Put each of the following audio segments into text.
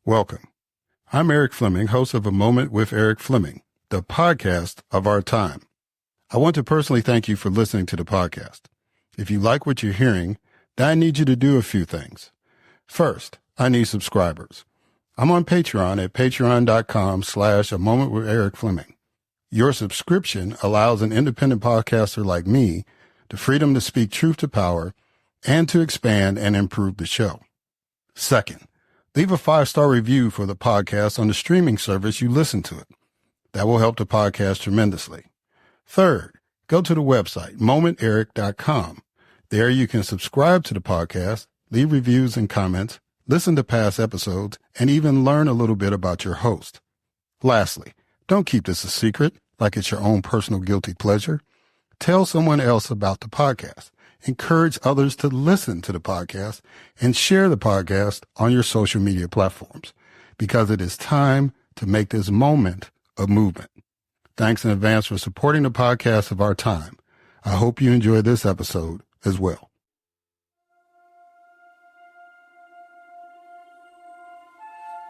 Welcome. I'm Eric Fleming, host of A Moment with Eric Fleming, the podcast of our time. I want to personally thank you for listening to the podcast. If you like what you're hearing, then I need you to do a few things. First, I need subscribers. I'm on Patreon at patreon.com/A Moment with Eric Fleming. Your subscription allows an independent podcaster like me the freedom to speak truth to power and to expand and improve the show. Second, leave a 5-star review for the podcast on the streaming service you listen to it. That will help the podcast tremendously. Third, go to the website, momenteric.com. There you can subscribe to the podcast, leave reviews and comments, listen to past episodes, and even learn a little bit about your host. Lastly, don't keep this a secret like it's your own personal guilty pleasure. Tell someone else about the podcast. Encourage others to listen to the podcast and share the podcast on your social media platforms because it is time to make this moment a movement. Thanks in advance for supporting the podcast of our time. I hope you enjoy this episode as well.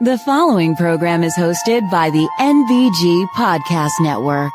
The following program is hosted by the NVG Podcast Network.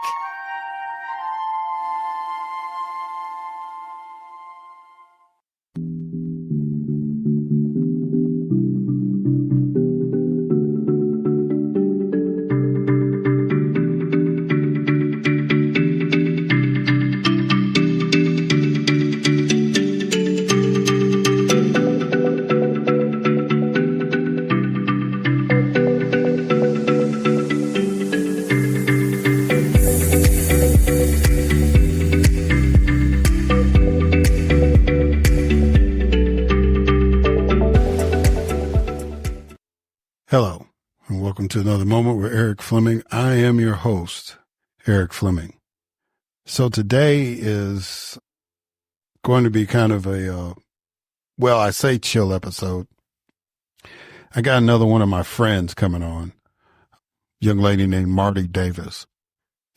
Hello, and welcome to another moment with Eric Fleming. I am your host, Eric Fleming. So today is going to be kind of a, I say chill episode. I got another one of my friends coming on, young lady named Marty Davis.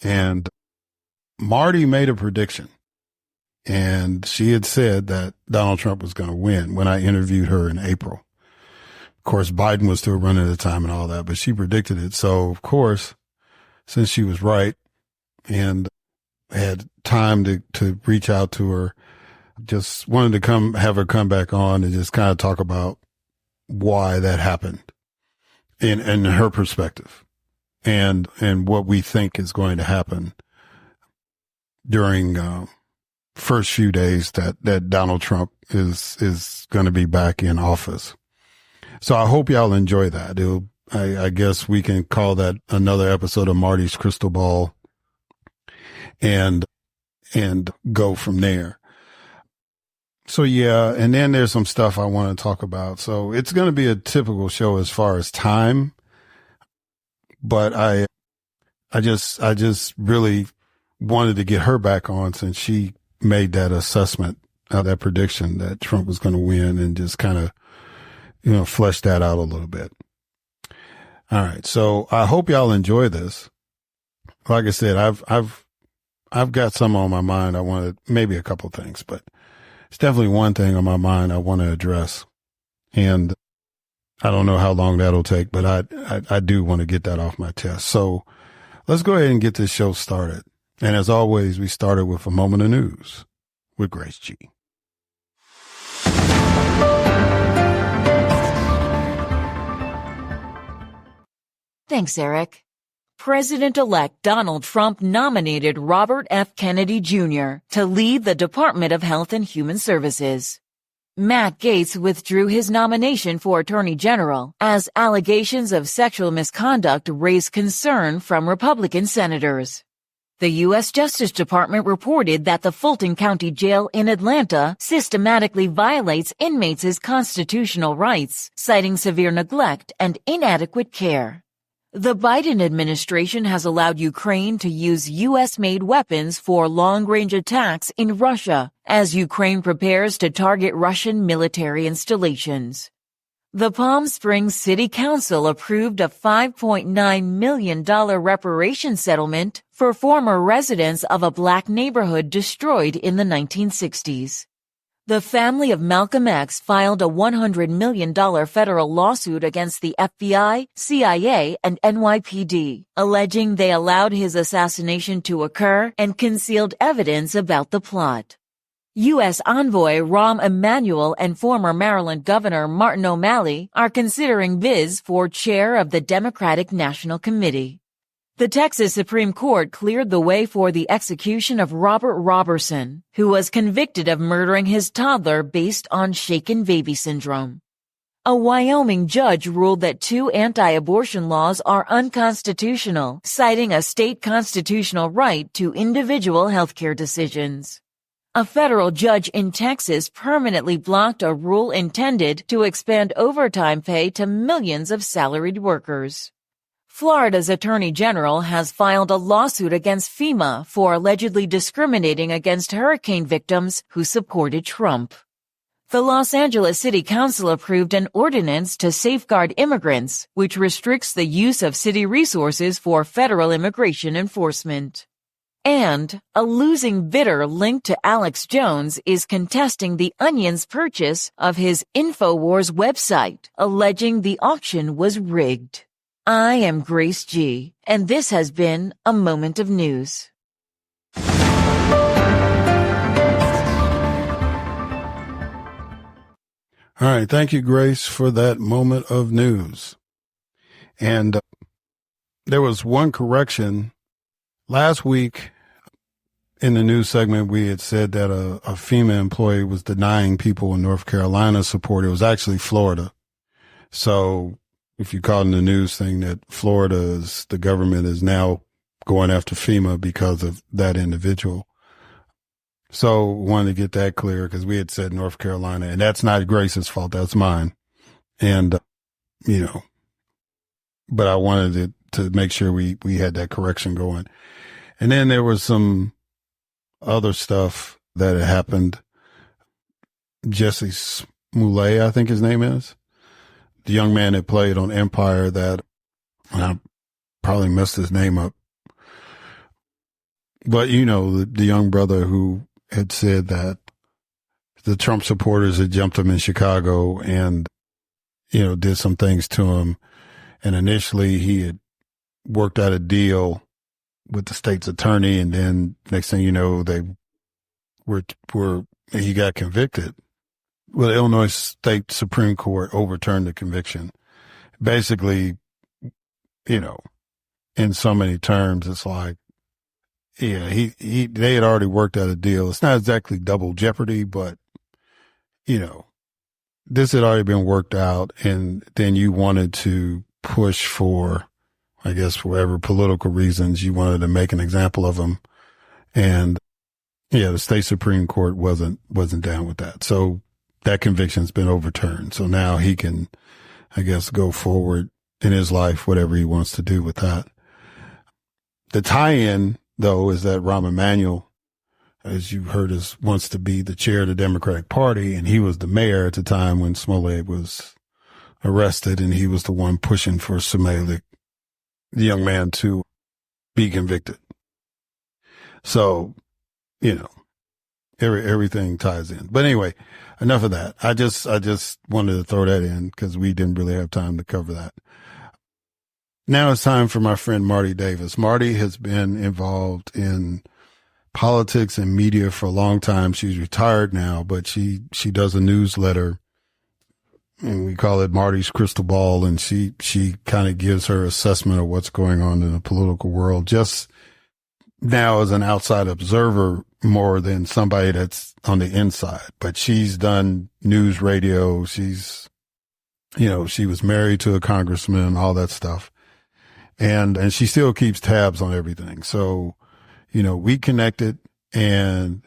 And Marty made a prediction. And she had said that Donald Trump was going to win when I interviewed her in April. Of course, Biden was still running at the time and all that, but she predicted it. So, of course, since she was right and had time to reach out to her, just wanted to have her come back on and just kind of talk about why that happened in her perspective and what we think is going to happen during first few days that Donald Trump is going to be back in office. So I hope y'all enjoy that. I guess we can call that another episode of Marty's Crystal Ball and go from there. So yeah, and then there's some stuff I want to talk about. So it's going to be a typical show as far as time, but I just really wanted to get her back on since she made that assessment, that prediction that Trump was going to win, and just kind of flesh that out a little bit. All right. So I hope y'all enjoy this. Like I said, I've got some on my mind. I wanted maybe a couple things, but it's definitely one thing on my mind I want to address. And I don't know how long that'll take, but I do want to get that off my chest. So let's go ahead and get this show started. And as always, we started with a moment of news with Grace G. Thanks, Eric. President-elect Donald Trump nominated Robert F. Kennedy Jr. to lead the Department of Health and Human Services. Matt Gaetz withdrew his nomination for Attorney General as allegations of sexual misconduct raised concern from Republican senators. The U.S. Justice Department reported that the Fulton County Jail in Atlanta systematically violates inmates' constitutional rights, citing severe neglect and inadequate care. The Biden administration has allowed Ukraine to use U.S.-made weapons for long-range attacks in Russia as Ukraine prepares to target Russian military installations. The Palm Springs City Council approved a $5.9 million reparation settlement for former residents of a black neighborhood destroyed in the 1960s. The family of Malcolm X filed a $100 million federal lawsuit against the FBI, CIA, and NYPD, alleging they allowed his assassination to occur and concealed evidence about the plot. U.S. Envoy Rahm Emanuel and former Maryland Governor Martin O'Malley are considering Viz for chair of the Democratic National Committee. The Texas Supreme Court cleared the way for the execution of Robert Robertson, who was convicted of murdering his toddler based on shaken baby syndrome. A Wyoming judge ruled that 2 anti-abortion laws are unconstitutional, citing a state constitutional right to individual healthcare decisions. A federal judge in Texas permanently blocked a rule intended to expand overtime pay to millions of salaried workers. Florida's Attorney General has filed a lawsuit against FEMA for allegedly discriminating against hurricane victims who supported Trump. The Los Angeles City Council approved an ordinance to safeguard immigrants, which restricts the use of city resources for federal immigration enforcement. And a losing bidder linked to Alex Jones is contesting the Onion's purchase of his InfoWars website, alleging the auction was rigged. I am Grace G., and this has been A Moment of News. All right. Thank you, Grace, for that moment of news. And there was one correction. Last week in the news segment, we had said that a FEMA employee was denying people in North Carolina support. It was actually Florida. So if you caught in the news thing that the government is now going after FEMA because of that individual. So wanted to get that clear because we had said North Carolina, and that's not Grace's fault. That's mine. And, but I wanted to make sure we had that correction going. And then there was some other stuff that had happened. Jesse Smollett, I think his name is. The young man that played on Empire that, I probably messed his name up. But, the young brother who had said that the Trump supporters had jumped him in Chicago and, did some things to him. And initially he had worked out a deal with the state's attorney. And then next thing you know, he got convicted. Well, the Illinois State Supreme Court overturned the conviction. Basically, in so many terms, it's like, yeah, they had already worked out a deal. It's not exactly double jeopardy, but, this had already been worked out. And then you wanted to push for, I guess, for whatever political reasons, you wanted to make an example of him. And yeah, the state Supreme Court wasn't down with that. So that conviction's been overturned. So now he can, I guess, go forward in his life, whatever he wants to do with that. The tie-in, though, is that Rahm Emanuel, as you heard, wants to be the chair of the Democratic Party, and he was the mayor at the time when Smollett was arrested, and he was the one pushing for Smollett, the young man, to be convicted. So, everything ties in. But anyway, enough of that. I just wanted to throw that in because we didn't really have time to cover that. Now it's time for my friend Marty Davis. Marty has been involved in politics and media for a long time. She's retired now, but she does a newsletter, and we call it Marty's Crystal Ball. And she kind of gives her assessment of what's going on in the political world, just now as an outside observer more than somebody that's on the inside. But she's done news radio. She's, she was married to a congressman and all that stuff. And she still keeps tabs on everything. So, we connected, and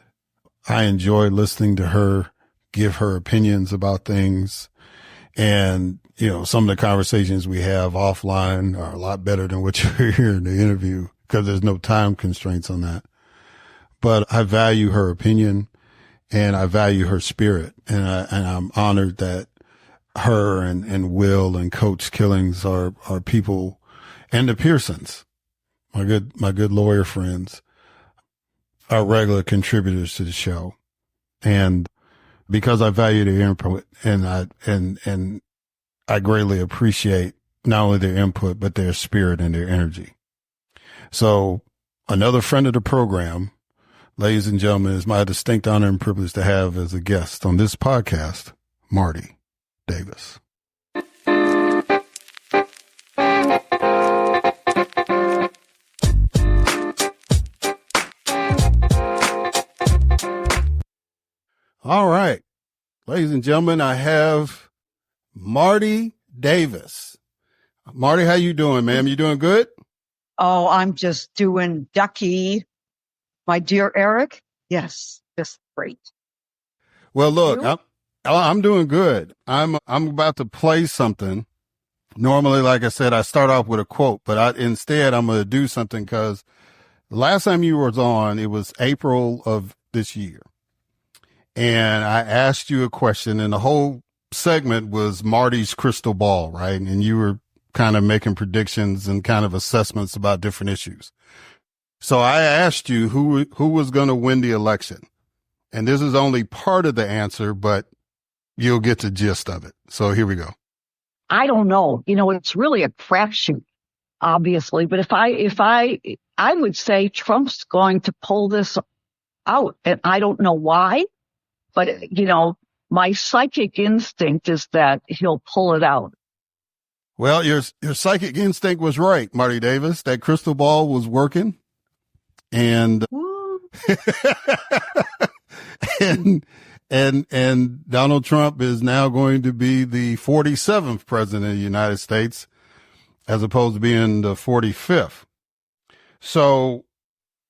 I enjoy listening to her give her opinions about things. And, some of the conversations we have offline are a lot better than what you hear in the interview because there's no time constraints on that. But I value her opinion and I value her spirit. And I'm honored that her and Will and Coach Killings are people, and the Pearsons, my good lawyer friends, are regular contributors to the show. And because I value their input, and I greatly appreciate not only their input, but their spirit and their energy. So another friend of the program, ladies and gentlemen, is my distinct honor and privilege to have as a guest on this podcast, Marty Davis. All right, ladies and gentlemen, I have Marty Davis. Marty, how you doing, ma'am? You doing good? Oh, I'm just doing ducky. My dear Eric. Yes, just great. Well, look, I'm doing good. I'm about to play something. Normally, like I said, I start off with a quote, but instead I'm going to do something because the last time you were on, it was April of this year. And I asked you a question, and the whole segment was Marty's crystal ball, right? And you were kind of making predictions and kind of assessments about different issues. So I asked you who was going to win the election. And this is only part of the answer, but you'll get the gist of it. So here we go. I don't know. It's really a crapshoot, obviously. But if I would say Trump's going to pull this out, and I don't know why. But, my psychic instinct is that he'll pull it out. Well, your psychic instinct was right, Marty Davis. That crystal ball was working. And, and Donald Trump is now going to be the 47th president of the United States, as opposed to being the 45th. So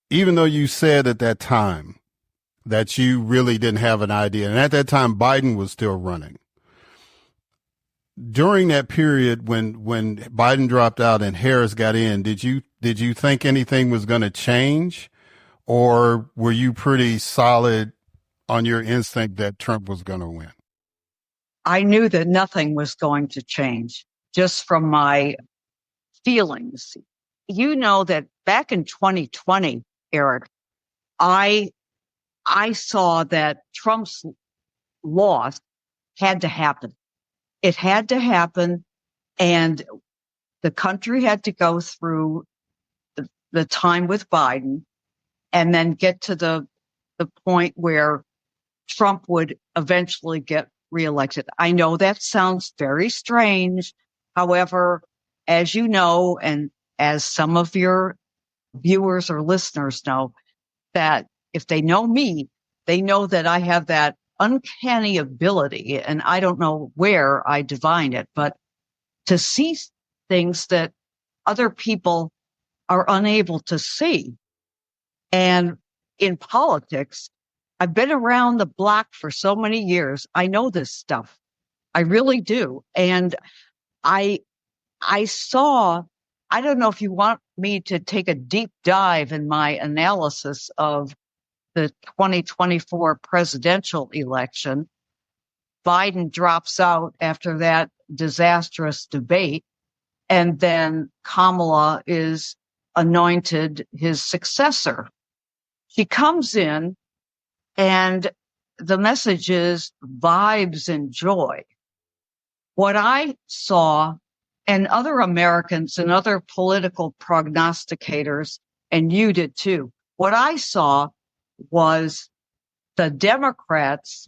even though you said at that time that you really didn't have an idea, and at that time Biden was still running, during that period when Biden dropped out and Harris got in, did you think anything was going to change, or were you pretty solid on your instinct that Trump was going to win? I knew that nothing was going to change just from my feelings. You know that back in 2020, Eric, I saw that Trump's loss had to happen. It had to happen, and the country had to go through the time with Biden and then get to the point where Trump would eventually get reelected. I know that sounds very strange. However, as you know, and as some of your viewers or listeners know, that if they know me, they know that I have that uncanny ability, and I don't know where I divine it, but to see things that other people are unable to see. And in politics, I've been around the block for so many years. I know this stuff. I really do. And I saw, I don't know if you want me to take a deep dive in my analysis of the 2024 presidential election. Biden drops out after that disastrous debate, and then Kamala is anointed his successor. She comes in, and the message is vibes and joy. What I saw, and other Americans and other political prognosticators, and you did too, what I saw was the Democrats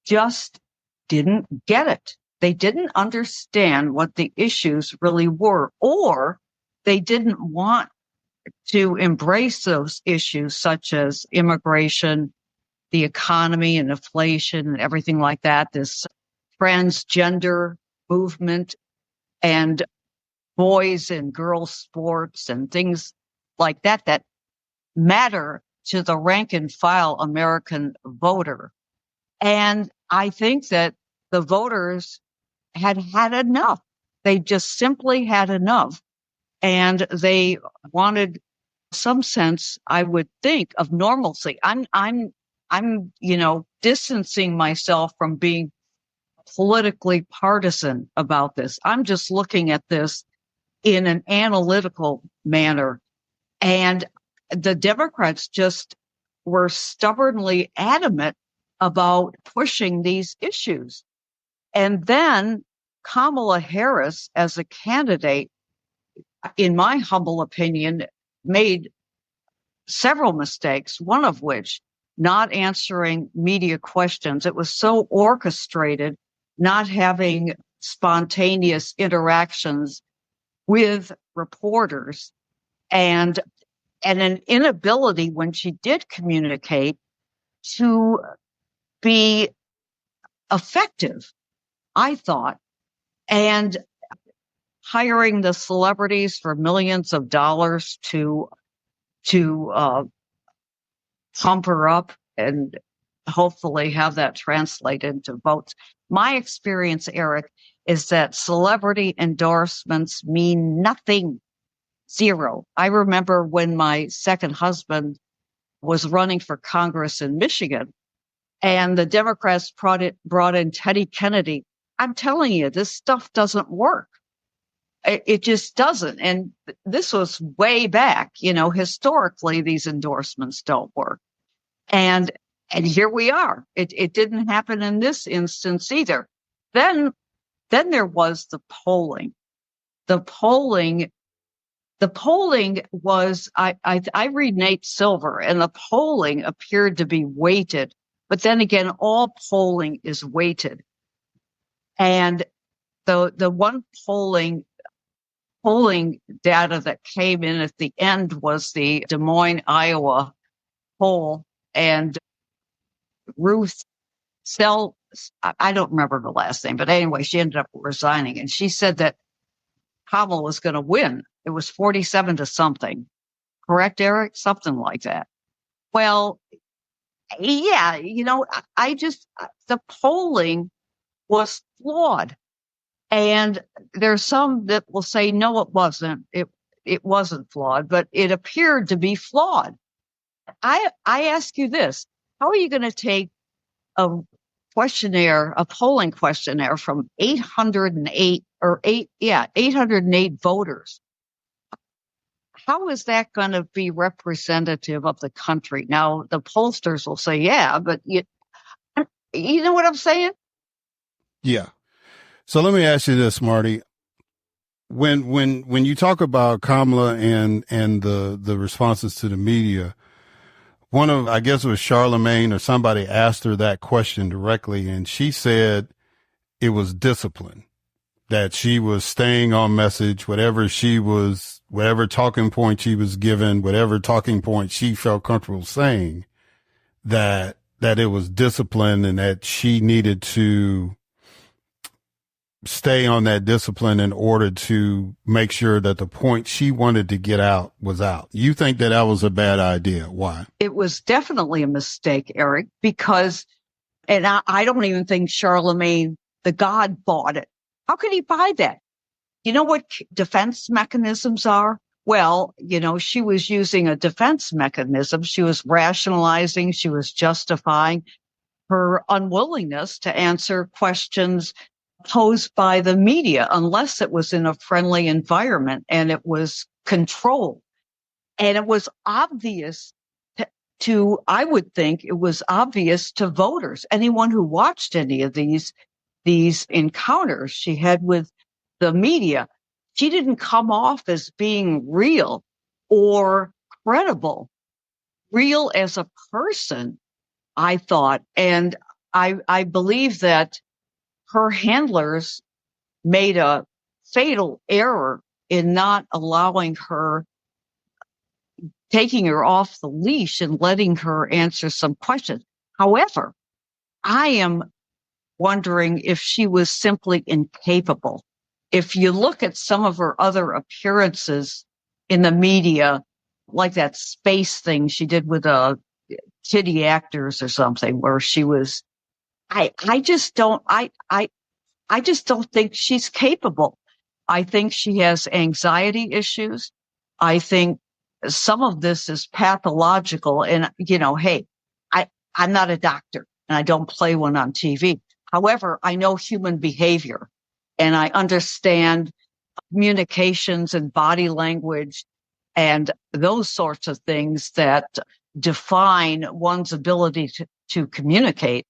just didn't get it. They didn't understand what the issues really were, or they didn't want to embrace those issues such as immigration, the economy and inflation and everything like that, this transgender movement and boys and girls sports and things like that that matter to the rank and file American voter. And I think that the voters had had enough. They just simply had enough. And they wanted some sense, I would think, of normalcy. I'm distancing myself from being politically partisan about this. I'm just looking at this in an analytical manner. And the Democrats just were stubbornly adamant about pushing these issues. And then Kamala Harris, as a candidate, in my humble opinion, made several mistakes, one of which not answering media questions. It was so orchestrated, not having spontaneous interactions with reporters, and an inability when she did communicate to be effective, I thought. And hiring the celebrities for millions of dollars to pump her up and hopefully have that translated into votes. My experience, Eric, is that celebrity endorsements mean nothing. Zero. I remember when my second husband was running for Congress in Michigan and the Democrats brought in Teddy Kennedy. I'm telling you, this stuff doesn't work. It just doesn't. And this was way back. Historically, these endorsements don't work. And here we are. It didn't happen in this instance either. Then there was the polling. The polling was, I read Nate Silver, and the polling appeared to be weighted. But then again, all polling is weighted. And the one polling data that came in at the end was the Des Moines, Iowa poll. And Ruth Sell, I don't remember the last name, but anyway, she ended up resigning. And she said that Kamala was going to win. It was 47 to something. Correct, Eric? Something like that. Well, yeah, the polling was flawed. And there's some that will say, no, it wasn't. It wasn't flawed, but it appeared to be flawed. I ask you this, how are you going to take a polling questionnaire from 808 voters? How is that going to be representative of the country? Now, the pollsters will say, yeah, but you know what I'm saying? Yeah. So let me ask you this, Marty. When you talk about Kamala and the responses to the media, I guess it was Charlemagne or somebody asked her that question directly, and she said it was discipline, that she was staying on message, whatever talking point she was given, whatever talking point she felt comfortable saying, that it was discipline and that she needed to stay on that discipline in order to make sure that the point she wanted to get out was out. You think that was a bad idea. Why? It was definitely a mistake, Eric, because, and I don't even think Charlemagne the God bought it. How could he buy that? You know what defense mechanisms are? Well, she was using a defense mechanism. She was rationalizing, she was justifying her unwillingness to answer questions posed by the media, unless it was in a friendly environment and it was controlled. And it was obvious I would think it was obvious to voters, anyone who watched any of these encounters she had with the media. She didn't come off as being real or credible, real as a person, I thought. And I believe that her handlers made a fatal error in not allowing her, taking her off the leash and letting her answer some questions. However, I am wondering if she was simply incapable. If you look at some of her other appearances in the media, like that space thing she did with Kitty Actors or something, where she was, I just don't think she's capable. I think she has anxiety issues. I think some of this is pathological. And, hey, I'm not a doctor and I don't play one on TV. However, I know human behavior and I understand communications and body language and those sorts of things that define one's ability to communicate.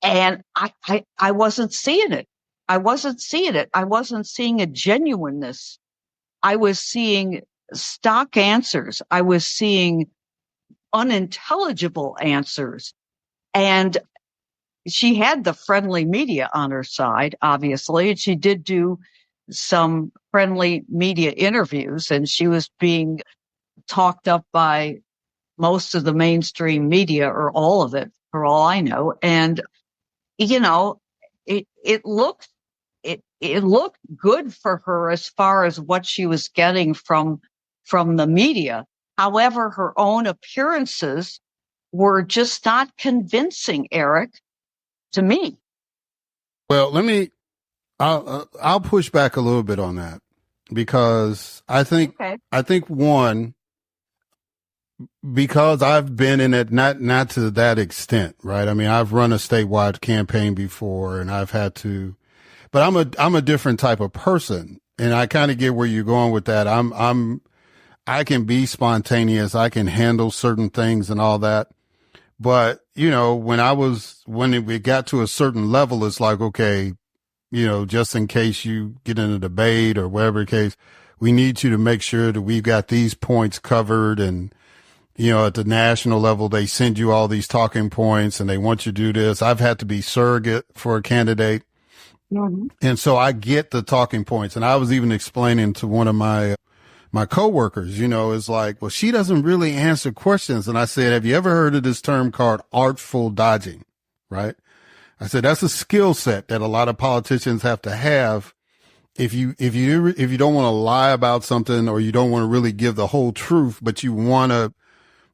And I wasn't seeing it. I wasn't seeing it. I wasn't seeing a genuineness. I was seeing stock answers. I was seeing unintelligible answers. And she had the friendly media on her side, obviously, and she did do some friendly media interviews, and she was being talked up by most of the mainstream media, or all of it, for all I know. And, you know, it looked good for her as far as what she was getting from the media. However, her own appearances were just not convincing, Eric, to me. Well, I'll push back a little bit on that, because I think one, because I've been in it, not to that extent, right? I mean, I've run a statewide campaign before, and I've had to, but I'm a different type of person, and I kind of get where you're going with that. I can be spontaneous. I can handle certain things and all that. But, you know, when it got to a certain level, it's like, okay, you know, just in case you get in a debate or whatever the case, we need you to make sure that we've got these points covered. And, you know, at the national level, they send you all these talking points and they want you to do this. I've had to be surrogate for a candidate. Mm-hmm. And so I get the talking points. And I was even explaining to one of my coworkers, you know, is like, well, she doesn't really answer questions. And I said, have you ever heard of this term called artful dodging? Right? I said, that's a skill set that a lot of politicians have to have. If you don't want to lie about something, or you don't want to really give the whole truth, but you want to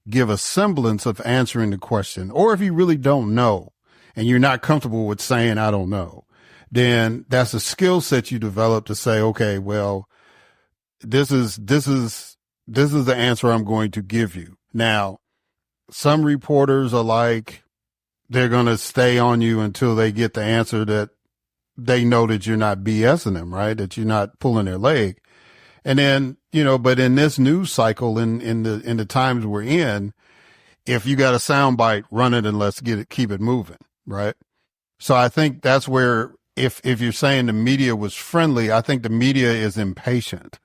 give a semblance of answering the question, or if you really don't know and you're not comfortable with saying, I don't know, then that's a skill set you develop to say, okay, well, this is the answer I'm going to give you. Now, some reporters are like, they're going to stay on you until they get the answer that they know that you're not BSing them, right? That you're not pulling their leg. And then, you know, but in this news cycle, in the times we're in, if you got a soundbite, run it and let's keep it moving, right? So I think that's where, if you're saying the media was friendly, I think the media is impatient.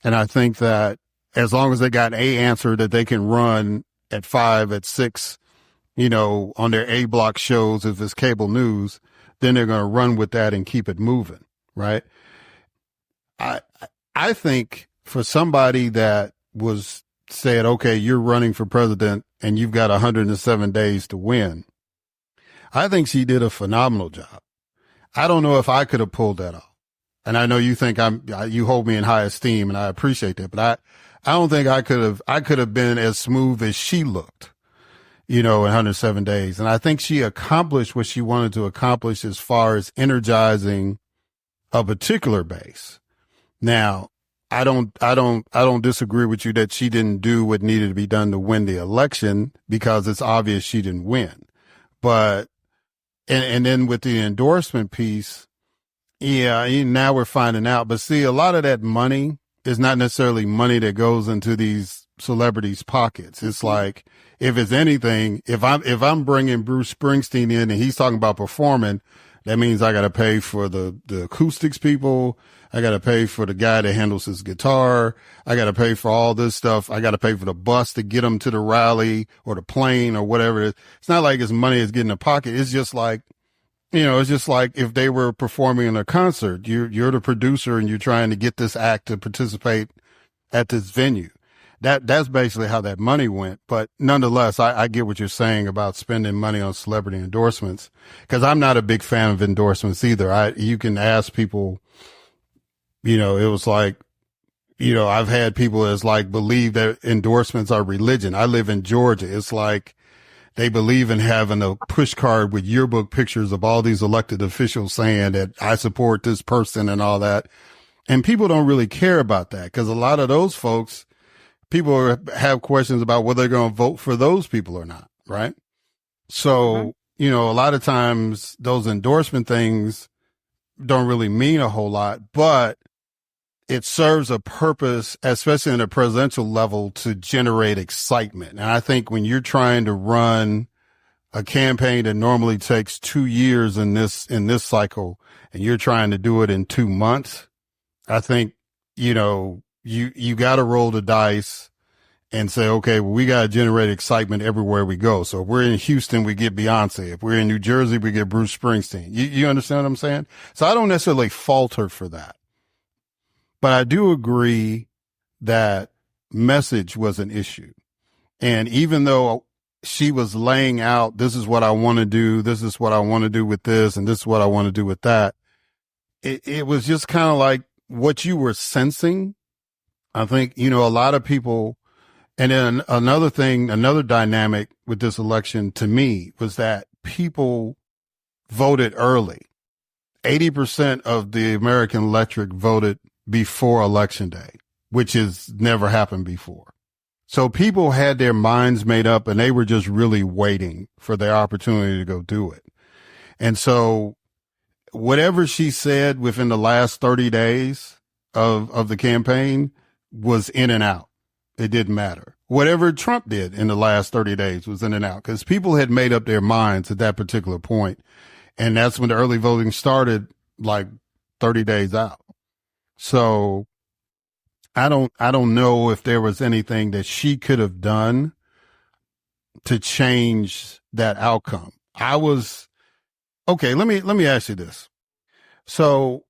And I think that as long as they got a answer that they can run at 5, at 6, you know, on their A block shows, if it's cable news, then they're going to run with that and keep it moving, right? I think for somebody that was said, okay, you're running for president and you've got 107 days to win, I think she did a phenomenal job. I don't know if I could have pulled that off. And I know you think you hold me in high esteem, and I appreciate that, but I don't think I could have been as smooth as she looked, you know, in 107 days. And I think she accomplished what she wanted to accomplish as far as energizing a particular base. Now, I don't disagree with you that she didn't do what needed to be done to win the election, because it's obvious she didn't win. But, and then with the endorsement piece, yeah, now we're finding out. But see, a lot of that money is not necessarily money that goes into these celebrities' pockets. It's like, if it's anything, if I'm bringing Bruce Springsteen in and he's talking about performing, that means I got to pay for the acoustics people. I got to pay for the guy that handles his guitar. I got to pay for all this stuff. I got to pay for the bus to get him to the rally, or the plane, or whatever it is. It's not like his money is getting in the pocket. It's just like, you know, it's just like if they were performing in a concert, you're the producer and you're trying to get this act to participate at this venue. That's basically how that money went. But nonetheless, I get what you're saying about spending money on celebrity endorsements, because I'm not a big fan of endorsements either. You can ask people, you know, it was like, you know, I've had people that's like believe that endorsements are religion. I live in Georgia. It's like, they believe in having a push card with yearbook pictures of all these elected officials saying that I support this person and all that. And people don't really care about that, because a lot of those folks, people have questions about whether they're going to vote for those people or not, right? So, you know, a lot of times those endorsement things don't really mean a whole lot, but it serves a purpose, especially in a presidential level, to generate excitement. And I think when you're trying to run a campaign that normally takes 2 years in this cycle, and you're trying to do it in 2 months, I think, you got to roll the dice and say, okay, well, we got to generate excitement everywhere we go. So if we're in Houston, we get Beyonce. If we're in New Jersey, we get Bruce Springsteen. You understand what I'm saying? So I don't necessarily fault her for that. But I do agree that message was an issue. And even though she was laying out, this is what I want to do, this is what I want to do with this, and this is what I want to do with that, it was just kind of like what you were sensing. I think, a lot of people, and then another dynamic with this election to me was that people voted early. 80% of the American electorate voted before election day, which has never happened before. So people had their minds made up and they were just really waiting for their opportunity to go do it. And so whatever she said within the last 30 days of the campaign was in and out. It didn't matter. Whatever Trump did in the last 30 days was in and out because people had made up their minds at that particular point. And that's when the early voting started, like 30 days out. So I don't know if there was anything that she could have done to change that outcome. Okay. Let me ask you this. So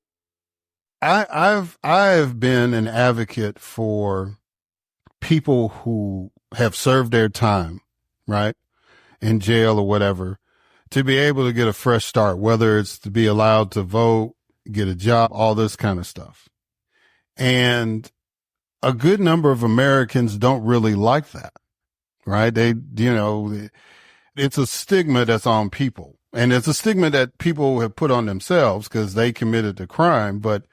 I've been an advocate for people who have served their time, right, in jail or whatever, to be able to get a fresh start, whether it's to be allowed to vote, get a job, all this kind of stuff. And a good number of Americans don't really like that, right? It's a stigma that's on people. And it's a stigma that people have put on themselves because they committed the crime. But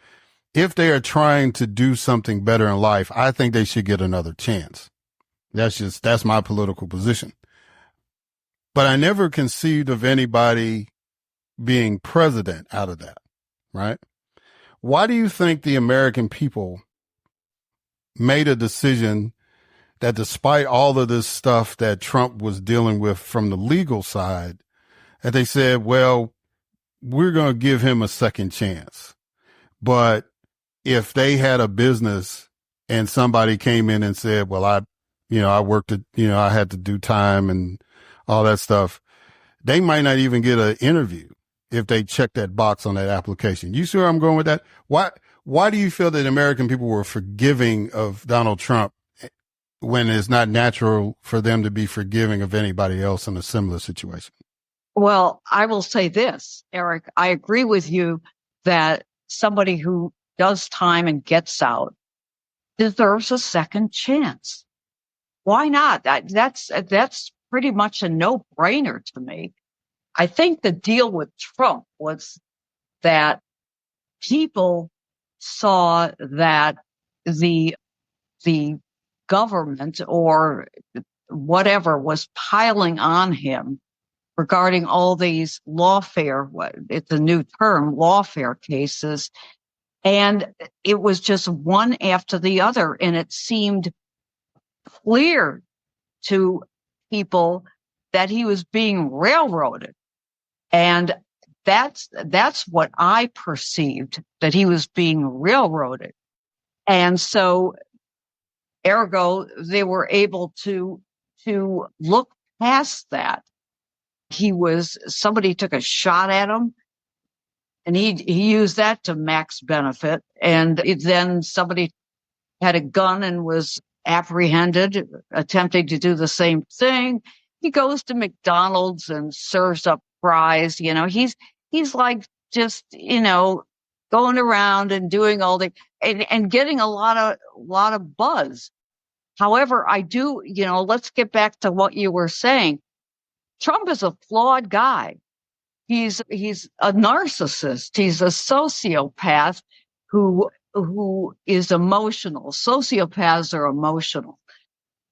if they are trying to do something better in life, I think they should get another chance. That's my political position. But I never conceived of anybody being president out of that, right? Why do you think the American people made a decision that despite all of this stuff that Trump was dealing with from the legal side, that they said, well, we're going to give him a second chance. But if they had a business and somebody came in and said, well, I worked I had to do time and all that stuff, they might not even get an interview if they check that box on that application. You see where I'm going with that? Why do you feel that American people were forgiving of Donald Trump when it's not natural for them to be forgiving of anybody else in a similar situation? Well, I will say this, Eric, I agree with you that somebody who does time and gets out deserves a second chance. Why not? That's pretty much a no-brainer to me. I think the deal with Trump was that people saw that the government or whatever was piling on him regarding all these lawfare, it's a new term, lawfare cases. And it was just one after the other. And it seemed clear to people that he was being railroaded. And that's what I perceived, that he was being railroaded. And so, ergo, they were able to look past that. Somebody took a shot at him and he used that to max benefit. And then somebody had a gun and was apprehended, attempting to do the same thing. He goes to McDonald's and serves up fries. He's like just, going around and doing all and getting a lot of buzz. However, I do, let's get back to what you were saying. Trump is a flawed guy. He's a narcissist. He's a sociopath who is emotional. Sociopaths are emotional.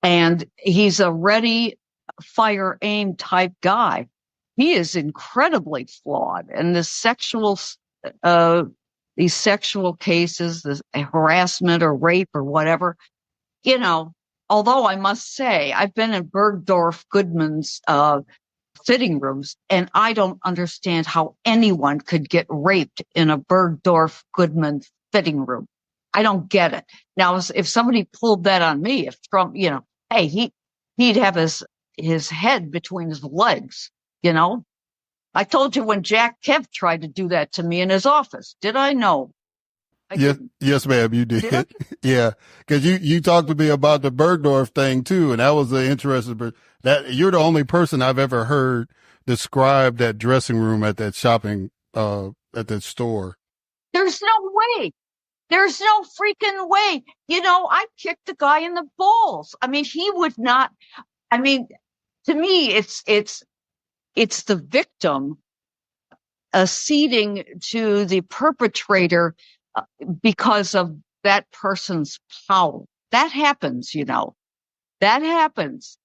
And he's a ready, fire, aim type guy. He is incredibly flawed. And the sexual these sexual cases, this harassment or rape or whatever, although I must say I've been in Bergdorf Goodman's fitting rooms, and I don't understand how anyone could get raped in a Bergdorf Goodman fitting room. I don't get it. Now, if somebody pulled that on me, if Trump, hey, he'd have his head between his legs, I told you when Jack Kemp tried to do that to me in his office. Did I? No. Yes, ma'am, you did. Yeah, because you talked to me about the Bergdorf thing too, and that was the interesting. That you're the only person I've ever heard describe that dressing room at that shopping at that store. There's no way. There's no freaking way. I kicked the guy in the balls. I mean, he would not. I mean, to me, it's the victim acceding to the perpetrator because of that person's power. That happens, that happens.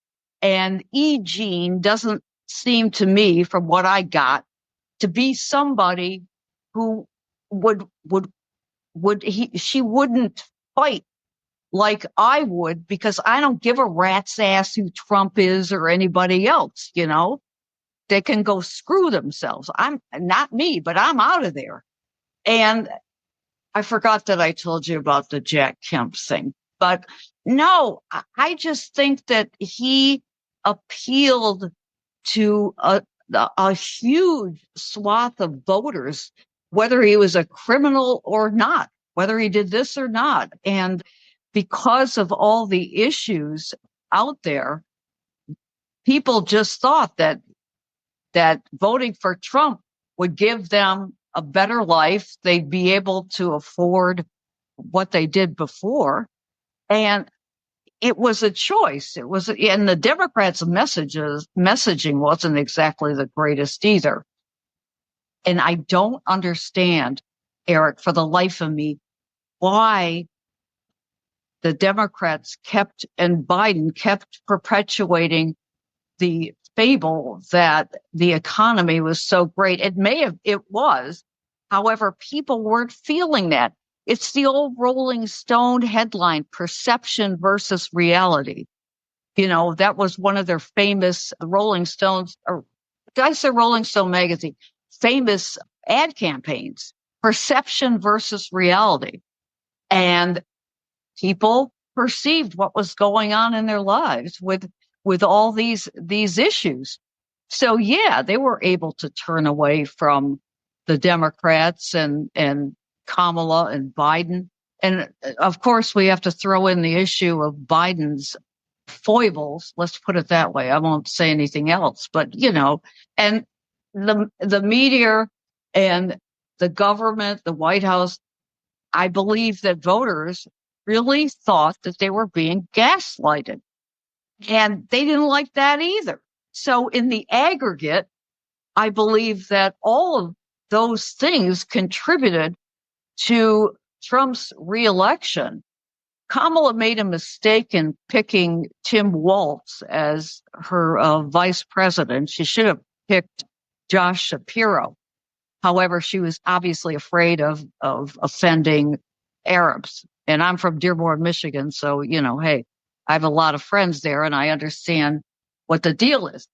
And E. Jean doesn't seem to me, from what I got, to be somebody who she wouldn't fight like I would, because I don't give a rat's ass who Trump is or anybody else, They can go screw themselves. I'm not me, but I'm out of there. And I forgot that I told you about the Jack Kemp thing, but no, I just think that he appealed to a huge swath of voters, whether he was a criminal or not, whether he did this or not. And because of all the issues out there, people just thought that voting for Trump would give them a better life. They'd be able to afford what they did before. And it was a choice. And the Democrats' messaging wasn't exactly the greatest either. And I don't understand, Eric, for the life of me, why the Democrats and Biden kept perpetuating the fable that the economy was so great. It was. However, people weren't feeling that. It's the old Rolling Stone headline, perception versus reality. That was one of their famous Rolling Stones, or did I say Rolling Stone magazine, famous ad campaigns, perception versus reality. And people perceived what was going on in their lives with all these issues. So yeah, they were able to turn away from the Democrats and Kamala and Biden. And of course, we have to throw in the issue of Biden's foibles. Let's put it that way. I won't say anything else, but and the media and the government, the White House, I believe that voters really thought that they were being gaslighted. And they didn't like that either. So in the aggregate, I believe that all of those things contributed to Trump's reelection. Kamala made a mistake in picking Tim Walz as her vice president. She should have picked Josh Shapiro. However, she was obviously afraid of offending Arabs. And I'm from Dearborn, Michigan. So, hey, I have a lot of friends there and I understand what the deal is.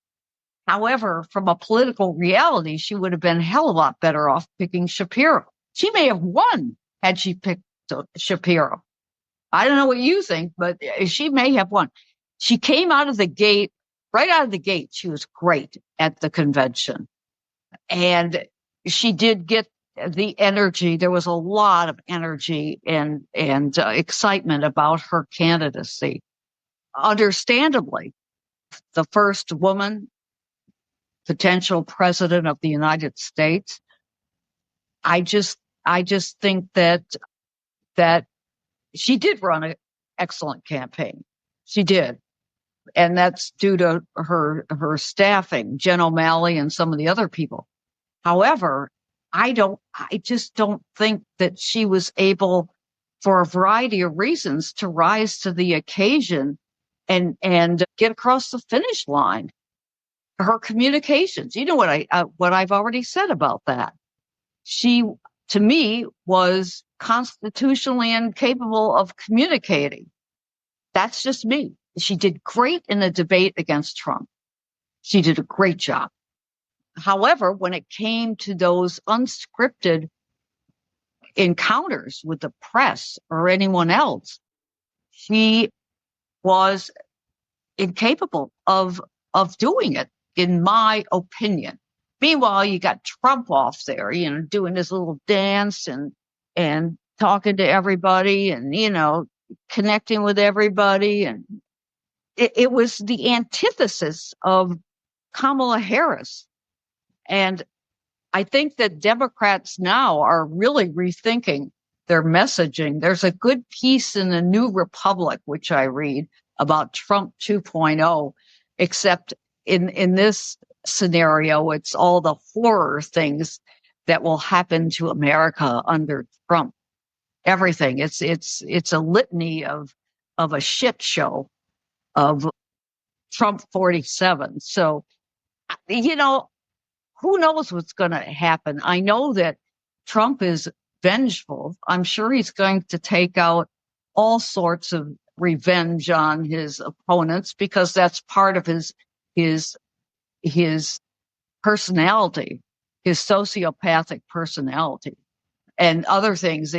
However, from a political reality, she would have been a hell of a lot better off picking Shapiro. She may have won had she picked Shapiro. I don't know what you think, but she may have won. She came out of the gate, right out of the gate. She was great at the convention. And she did get the energy. There was a lot of energy and excitement about her candidacy. Understandably, the first woman potential president of the United States. I just think that she did run an excellent campaign. She did. And that's due to her staffing, Jen O'Malley and some of the other people. However, I just don't think that she was able, for a variety of reasons, to rise to the occasion and get across the finish line. Her communications, what I've already said about that. She to me, was constitutionally incapable of communicating. That's just me. She did great in the debate against Trump. She did a great job. However, when it came to those unscripted encounters with the press or anyone else, she was incapable of doing it, in my opinion. Meanwhile, you got Trump off there, doing his little dance and talking to everybody and, connecting with everybody. And it was the antithesis of Kamala Harris. And I think that Democrats now are really rethinking their messaging. There's a good piece in the New Republic, which I read, about Trump 2.0, except in this scenario, it's all the horror things that will happen to America under Trump. Everything. It's a litany of a shit show of Trump 47. So, who knows what's going to happen? I know that Trump is vengeful. I'm sure he's going to take out all sorts of revenge on his opponents, because that's part of his personality, his sociopathic personality, and other things.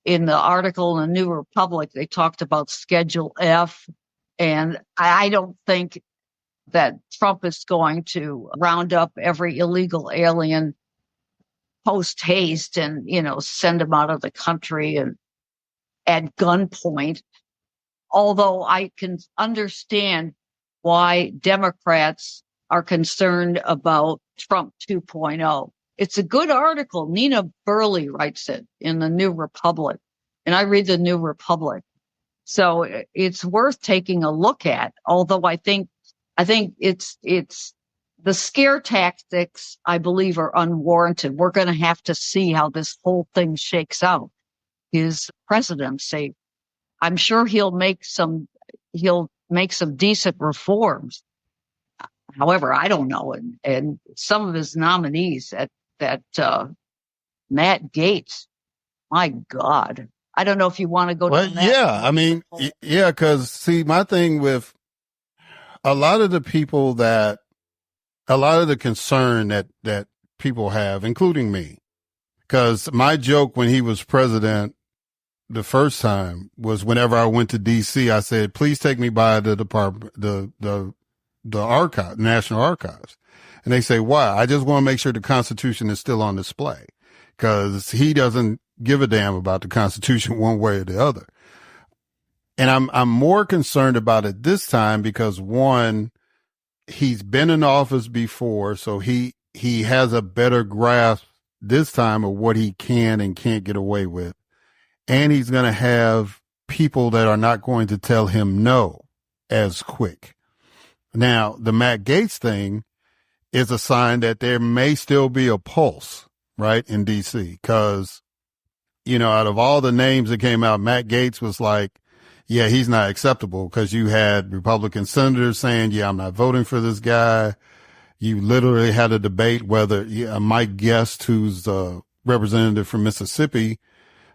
In the article in the New Republic, they talked about Schedule F, and I don't think that Trump is going to round up every illegal alien post haste and, send them out of the country and at gunpoint. Although I can understand why Democrats are concerned about Trump 2.0. It's a good article. Nina Burley writes it in the New Republic, and I read the New Republic. So it's worth taking a look at. Although I think it's the scare tactics, I believe, are unwarranted. We're going to have to see how this whole thing shakes out. His presidency, I'm sure he'll make some decent reforms. However, I don't know. And some of his nominees that Matt Gaetz, my God, I don't know if you want to go to that. Yeah, I mean, yeah, because see, my thing with a lot of the people a lot of the concern that people have, including me, because my joke when he was president the first time was whenever I went to DC, I said, please take me by the department, the archive, National Archives. And they say, why? I just want to make sure the Constitution is still on display, because he doesn't give a damn about the Constitution one way or the other. And I'm more concerned about it this time because, one, he's been in office before, so he has a better grasp this time of what he can and can't get away with. And he's going to have people that are not going to tell him no as quick. Now, the Matt Gaetz thing is a sign that there may still be a pulse, right, in D.C. Because, out of all the names that came out, Matt Gaetz was like, yeah, he's not acceptable, because you had Republican senators saying, yeah, I'm not voting for this guy. You literally had a debate whether Mike Guest, who's the representative from Mississippi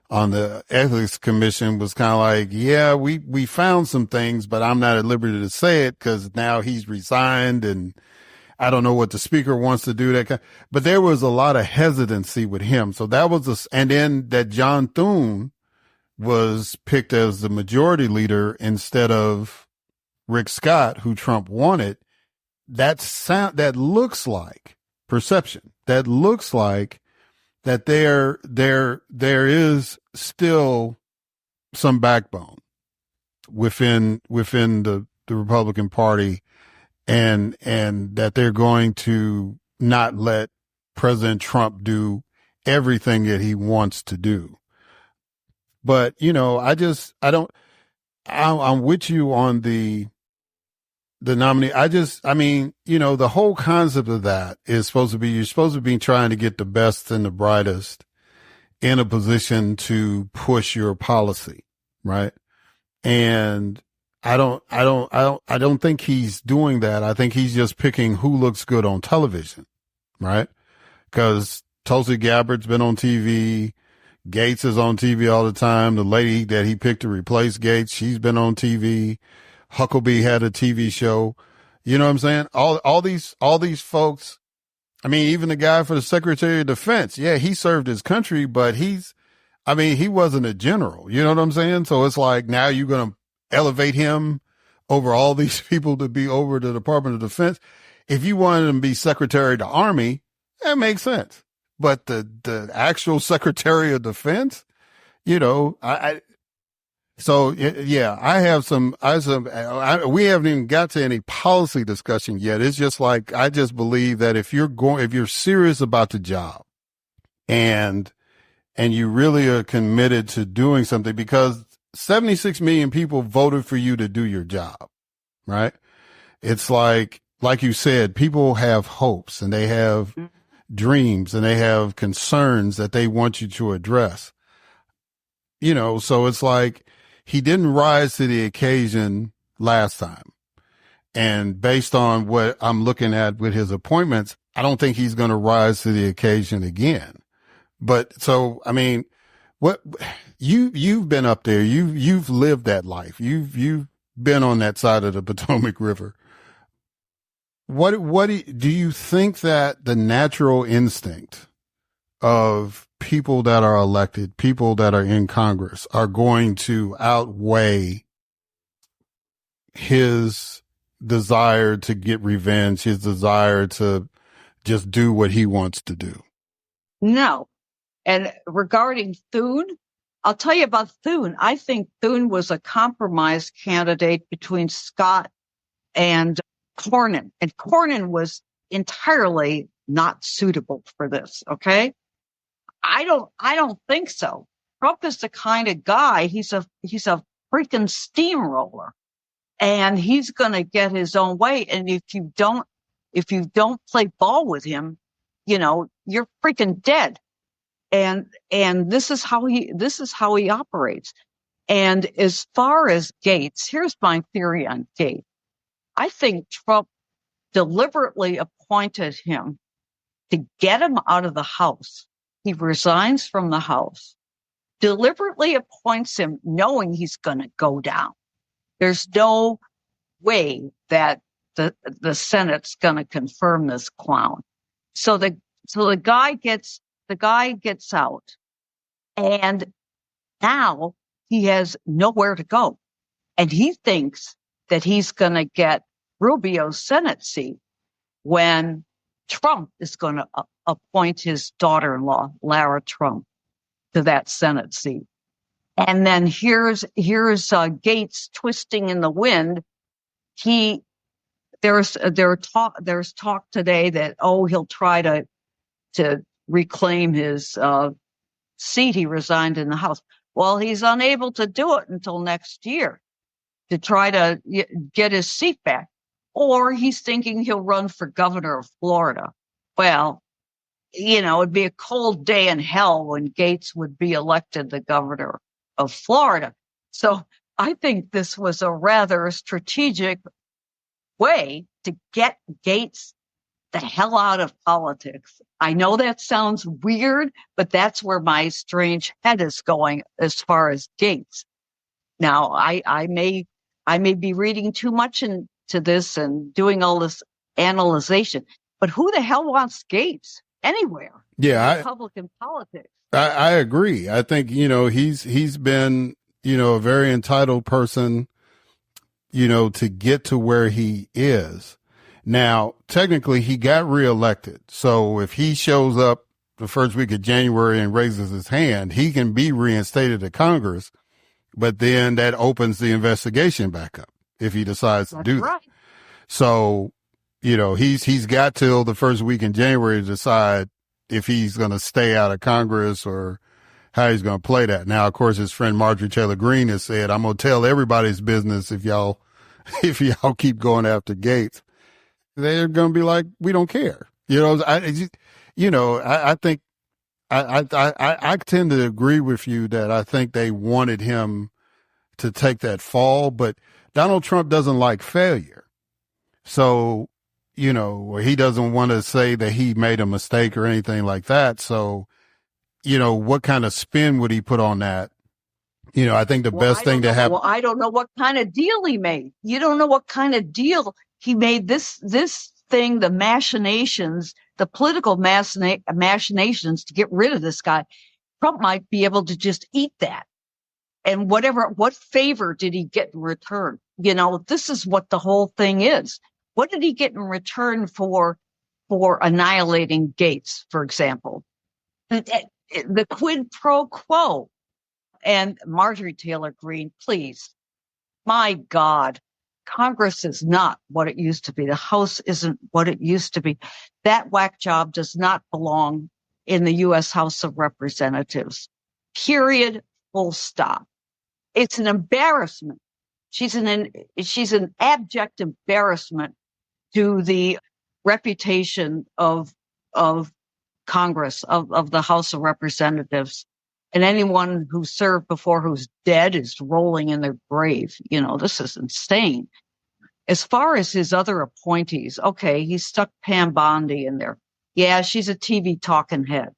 on the Ethics Commission, was kind of like, yeah, we found some things, but I'm not at liberty to say it because now he's resigned and I don't know what the speaker wants to do. But there was a lot of hesitancy with him. So that was and then that John Thune was picked as the majority leader instead of Rick Scott, who Trump wanted. That looks like perception. That looks like that there is still some backbone within the Republican Party, and that they're going to not let President Trump do everything that he wants to do. But, I'm with you on the nominee. The whole concept of that is you're supposed to be trying to get the best and the brightest in a position to push your policy, right? And I don't think he's doing that. I think he's just picking who looks good on television, right? Because Tulsi Gabbard's been on TV. Gates is on TV all the time. The lady that he picked to replace Gates, she's been on TV. Huckabee had a TV show. You know what I'm saying? All these folks. I mean, even the guy for the Secretary of Defense. Yeah, he served his country, but he wasn't a general. You know what I'm saying? So it's like now you're going to elevate him over all these people to be over the Department of Defense. If you wanted him to be Secretary of the Army, that makes sense. But the actual Secretary of Defense, you know, we haven't even got to any policy discussion yet. It's just like, I just believe that if you're serious about the job and you really are committed to doing something, because 76 million people voted for you to do your job, right? It's like you said, people have hopes and they have dreams and they have concerns that they want you to address. You know, so it's like he didn't rise to the occasion last time. And based on what I'm looking at with his appointments, I don't think he's going to rise to the occasion again. But so, I mean, what you've been up there, you've lived that life. You've been on that side of the Potomac River. What do you think that the natural instinct of people that are elected, people that are in Congress, are going to outweigh his desire to get revenge, his desire to just do what he wants to do? No. And regarding Thune, I'll tell you about Thune. I think Thune was a compromise candidate between Scott and Cornyn. And Cornyn was entirely not suitable for this. Okay. I don't think so. Trump is the kind of guy, he's a freaking steamroller, and he's going to get his own way. And if you don't play ball with him, you know, you're freaking dead. And this is how he operates. And as far as Gates, here's my theory on Gates. I think Trump deliberately appointed him to get him out of the House. He resigns from the House, deliberately appoints him knowing he's going to go down. There's no way that the Senate's going to confirm this clown. So the guy gets out, and now he has nowhere to go. And he thinks that he's going to get Rubio's Senate seat when Trump is going to appoint his daughter-in-law, Lara Trump, to that Senate seat. And then here's Gates twisting in the wind. There's talk today that, he'll try to reclaim his seat he resigned in the House. Well, he's unable to do it until next year to try to get his seat back. Or he's thinking he'll run for governor of Florida. Well, you know, it'd be a cold day in hell when Gates would be elected the governor of Florida. So I think this was a rather strategic way to get Gates the hell out of politics. I know that sounds weird, but that's where my strange head is going as far as Gates. Now, I may be reading too much into this and doing all this analyzation, but who the hell wants Gates anywhere? Yeah, Republican politics. I agree. I think, you know, he's been, you know, a very entitled person, you know, to get to where he is. Now, technically, he got reelected. So if he shows up the first week of January and raises his hand, he can be reinstated to Congress. But then that opens the investigation back up if he decides to do that. So, you know, he's got till the first week in January to decide if he's going to stay out of Congress or how he's going to play that. Now, of course, his friend Marjorie Taylor Greene has said, I'm going to tell everybody's business if y'all keep going after Gates. They're going to be like, we don't care. You know, I think I tend to agree with you that I think they wanted him to take that fall, but Donald Trump doesn't like failure. So, where he doesn't want to say that he made a mistake or anything like that. So, what kind of spin would he put on that? I think the best thing to have. Well, I don't know what kind of deal he made. You don't know what kind of deal he made. This thing, the machinations, the political machinations to get rid of this guy. Trump might be able to just eat that. And what favor did he get in return? This is what the whole thing is. What did he get in return for annihilating Gates, for example? The quid pro quo. And Marjorie Taylor Greene, please, my God, Congress is not what it used to be. The House isn't what it used to be. That whack job does not belong in the U.S. House of Representatives. Period. Full stop. It's an embarrassment. She's an abject embarrassment to the reputation of Congress, of the House of Representatives. And anyone who served before who's dead is rolling in their grave. This is insane. As far as his other appointees, okay, he stuck Pam Bondi in there. Yeah, she's a TV talking head.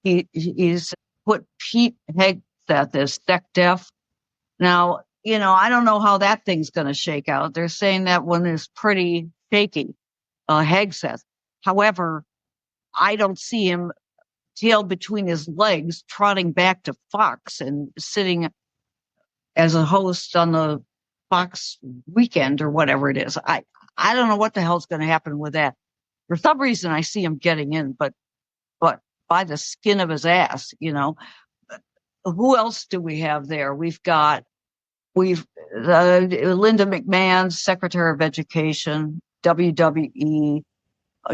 He's put Pete Hegseth as SecDef. Now, I don't know how that thing's going to shake out. They're saying that one is pretty shaky, Hegseth. However, I don't see him tail between his legs, trotting back to Fox and sitting as a host on the Fox Weekend or whatever it is. I don't know what the hell's going to happen with that. For some reason, I see him getting in, but by the skin of his ass, Who else do we have there? We've Linda McMahon, Secretary of Education, WWE.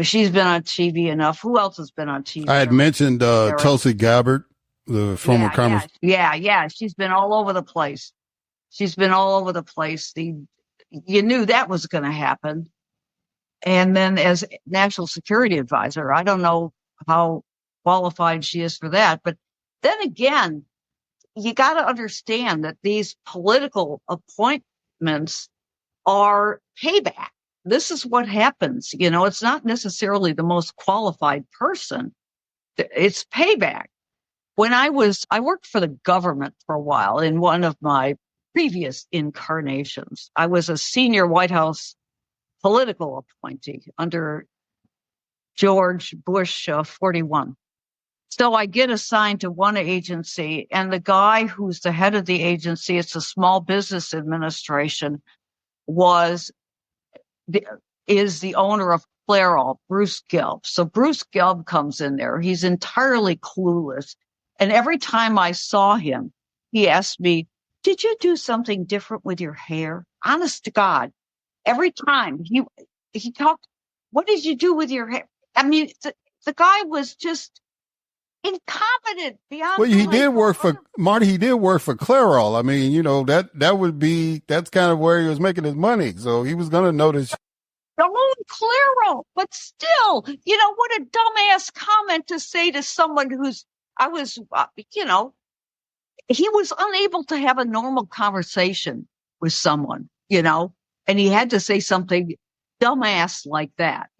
She's been on TV enough. Who else has been on TV? I had mentioned Tulsi Gabbard, the former Congress. Yeah. She's been all over the place. You knew that was going to happen. And then as National Security Advisor, I don't know how qualified she is for that. But then again, you got to understand that these political appointments are payback. This is what happens. It's not necessarily the most qualified person. It's payback. When I worked for the government for a while in one of my previous incarnations. I was a senior White House political appointee under George Bush 41. So I get assigned to one agency, and the guy who's the head of the agency, it's a Small Business Administration, is the owner of Clairol, Bruce Gelb. So Bruce Gelb comes in there. He's entirely clueless. And every time I saw him, he asked me, "Did you do something different with your hair?" Honest to God. Every time he talked, "What did you do with your hair?" I mean, the guy was just incompetent beyond. Well, he did work for Marty. He did work for Clairol. I mean, that's kind of where he was making his money. So he was going to notice. Don't Clairol, but still, what a dumbass comment to say to someone he was unable to have a normal conversation with someone, and he had to say something dumbass like that,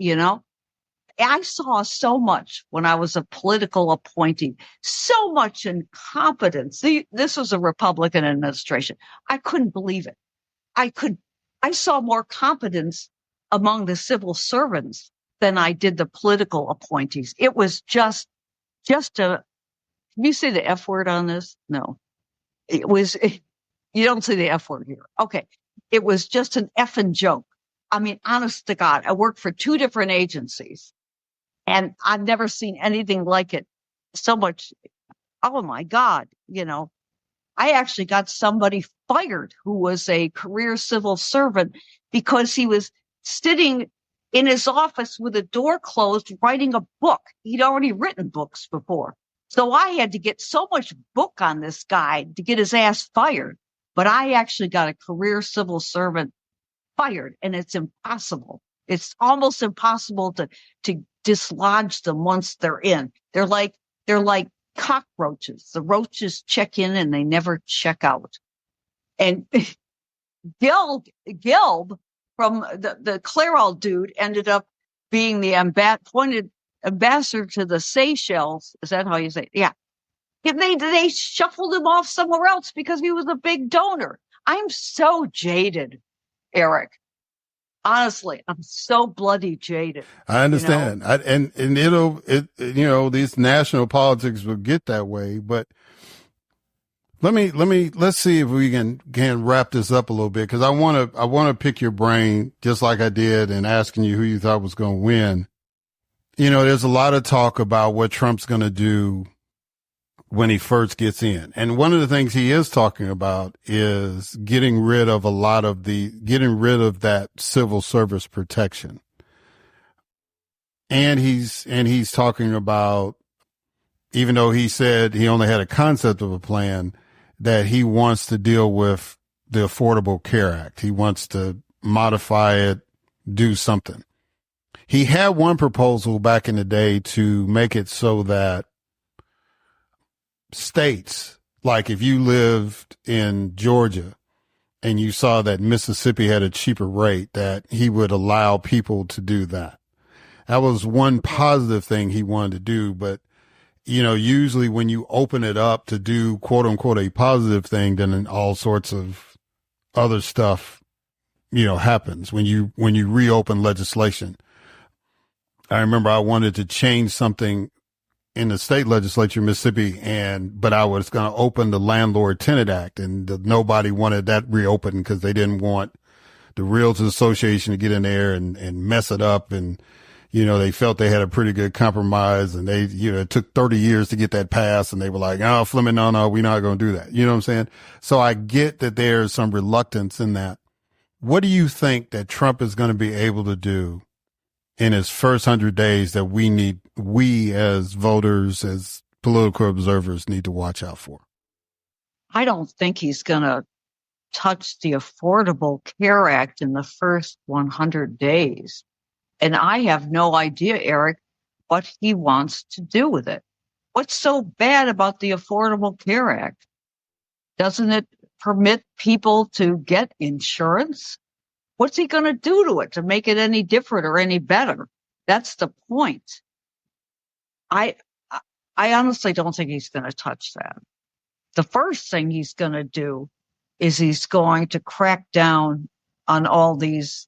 I saw so much when I was a political appointee, so much incompetence. This was a Republican administration. I couldn't believe it. I saw more competence among the civil servants than I did the political appointees. It was just can you say the F word on this? No, you don't say the F word here. Okay. It was just an effing joke. I mean, honest to God, I worked for two different agencies. And I've never seen anything like it so much. Oh my God. I actually got somebody fired who was a career civil servant because he was sitting in his office with the door closed, writing a book. He'd already written books before. So I had to get so much book on this guy to get his ass fired. But I actually got a career civil servant fired, and it's impossible. It's almost impossible to dislodge them once they're in. They're like cockroaches. The roaches check in and they never check out. And Gelb from the Clairol dude ended up being the appointed ambassador to the Seychelles. Is that how you say it? Yeah. They shuffled him off somewhere else because he was a big donor. I'm so jaded, Eric. Honestly, I'm so bloody jaded. I understand. You know? These national politics will get that way, but let's see if we can wrap this up a little bit. Cause I want to pick your brain just like I did in asking you who you thought was going to win. You know, there's a lot of talk about what Trump's going to do when he first gets in. And one of the things he is talking about is getting rid of that civil service protection. And he's talking about, even though he said he only had a concept of a plan, that he wants to deal with the Affordable Care Act. He wants to modify it, do something. He had one proposal back in the day to make it so that states, like if you lived in Georgia and you saw that Mississippi had a cheaper rate, that he would allow people to do that. That was one positive thing he wanted to do. But, you know, usually when you open it up to do quote unquote a positive thing, then all sorts of other stuff, you know, happens when you reopen legislation. I remember I wanted to change something in the state legislature in Mississippi, but I was going to open the Landlord Tenant Act, and nobody wanted that reopened because they didn't want the Realtors Association to get in there and mess it up. And, you know, they felt they had a pretty good compromise, and it took 30 years to get that passed, and they were like, oh, Fleming, no, we're not going to do that. You know what I'm saying? So I get that there's some reluctance in that. What do you think that Trump is going to be able to do in his first 100 days that we as voters, as political observers, need to watch out for? I don't think he's going to touch the Affordable Care Act in the first 100 days. And I have no idea, Eric, what he wants to do with it. What's so bad about the Affordable Care Act? Doesn't it permit people to get insurance? What's he going to do to it to make it any different or any better? That's the point. I honestly don't think he's going to touch that. The first thing he's going to do is he's going to crack down on all these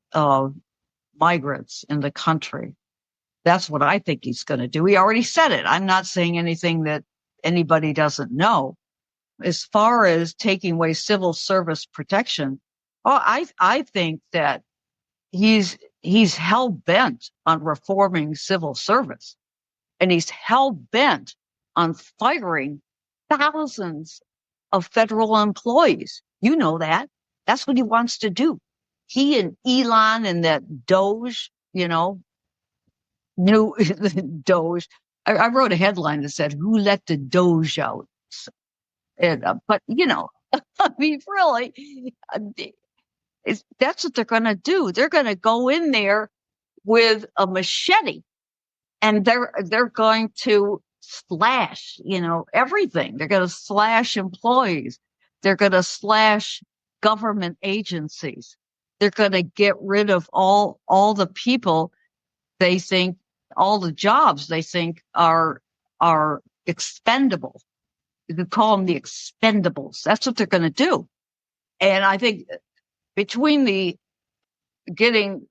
migrants in the country. That's what I think he's going to do. He already said it. I'm not saying anything that anybody doesn't know. As far as taking away civil service protection, I think that he's hell bent on reforming civil service, and he's hell bent on firing thousands of federal employees. You know that. That's what he wants to do. He and Elon and that Doge, new Doge. I wrote a headline that said, "Who let the Doge out?" But I mean, really. That's what they're going to do. They're going to go in there with a machete, and they're going to slash, everything. They're going to slash employees. They're going to slash government agencies. They're going to get rid of all the people they think, all the jobs they think are expendable. You could call them the expendables. That's what they're going to do. And I think between the getting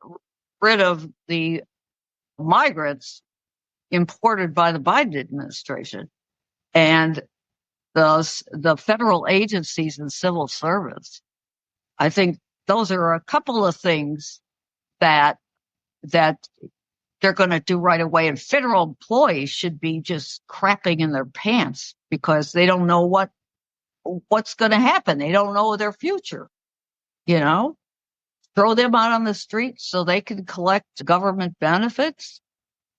rid of the migrants imported by the Biden administration and the federal agencies and civil service, I think those are a couple of things that they're going to do right away. And federal employees should be just crapping in their pants because they don't know what's going to happen. They don't know their future. Throw them out on the street so they can collect government benefits.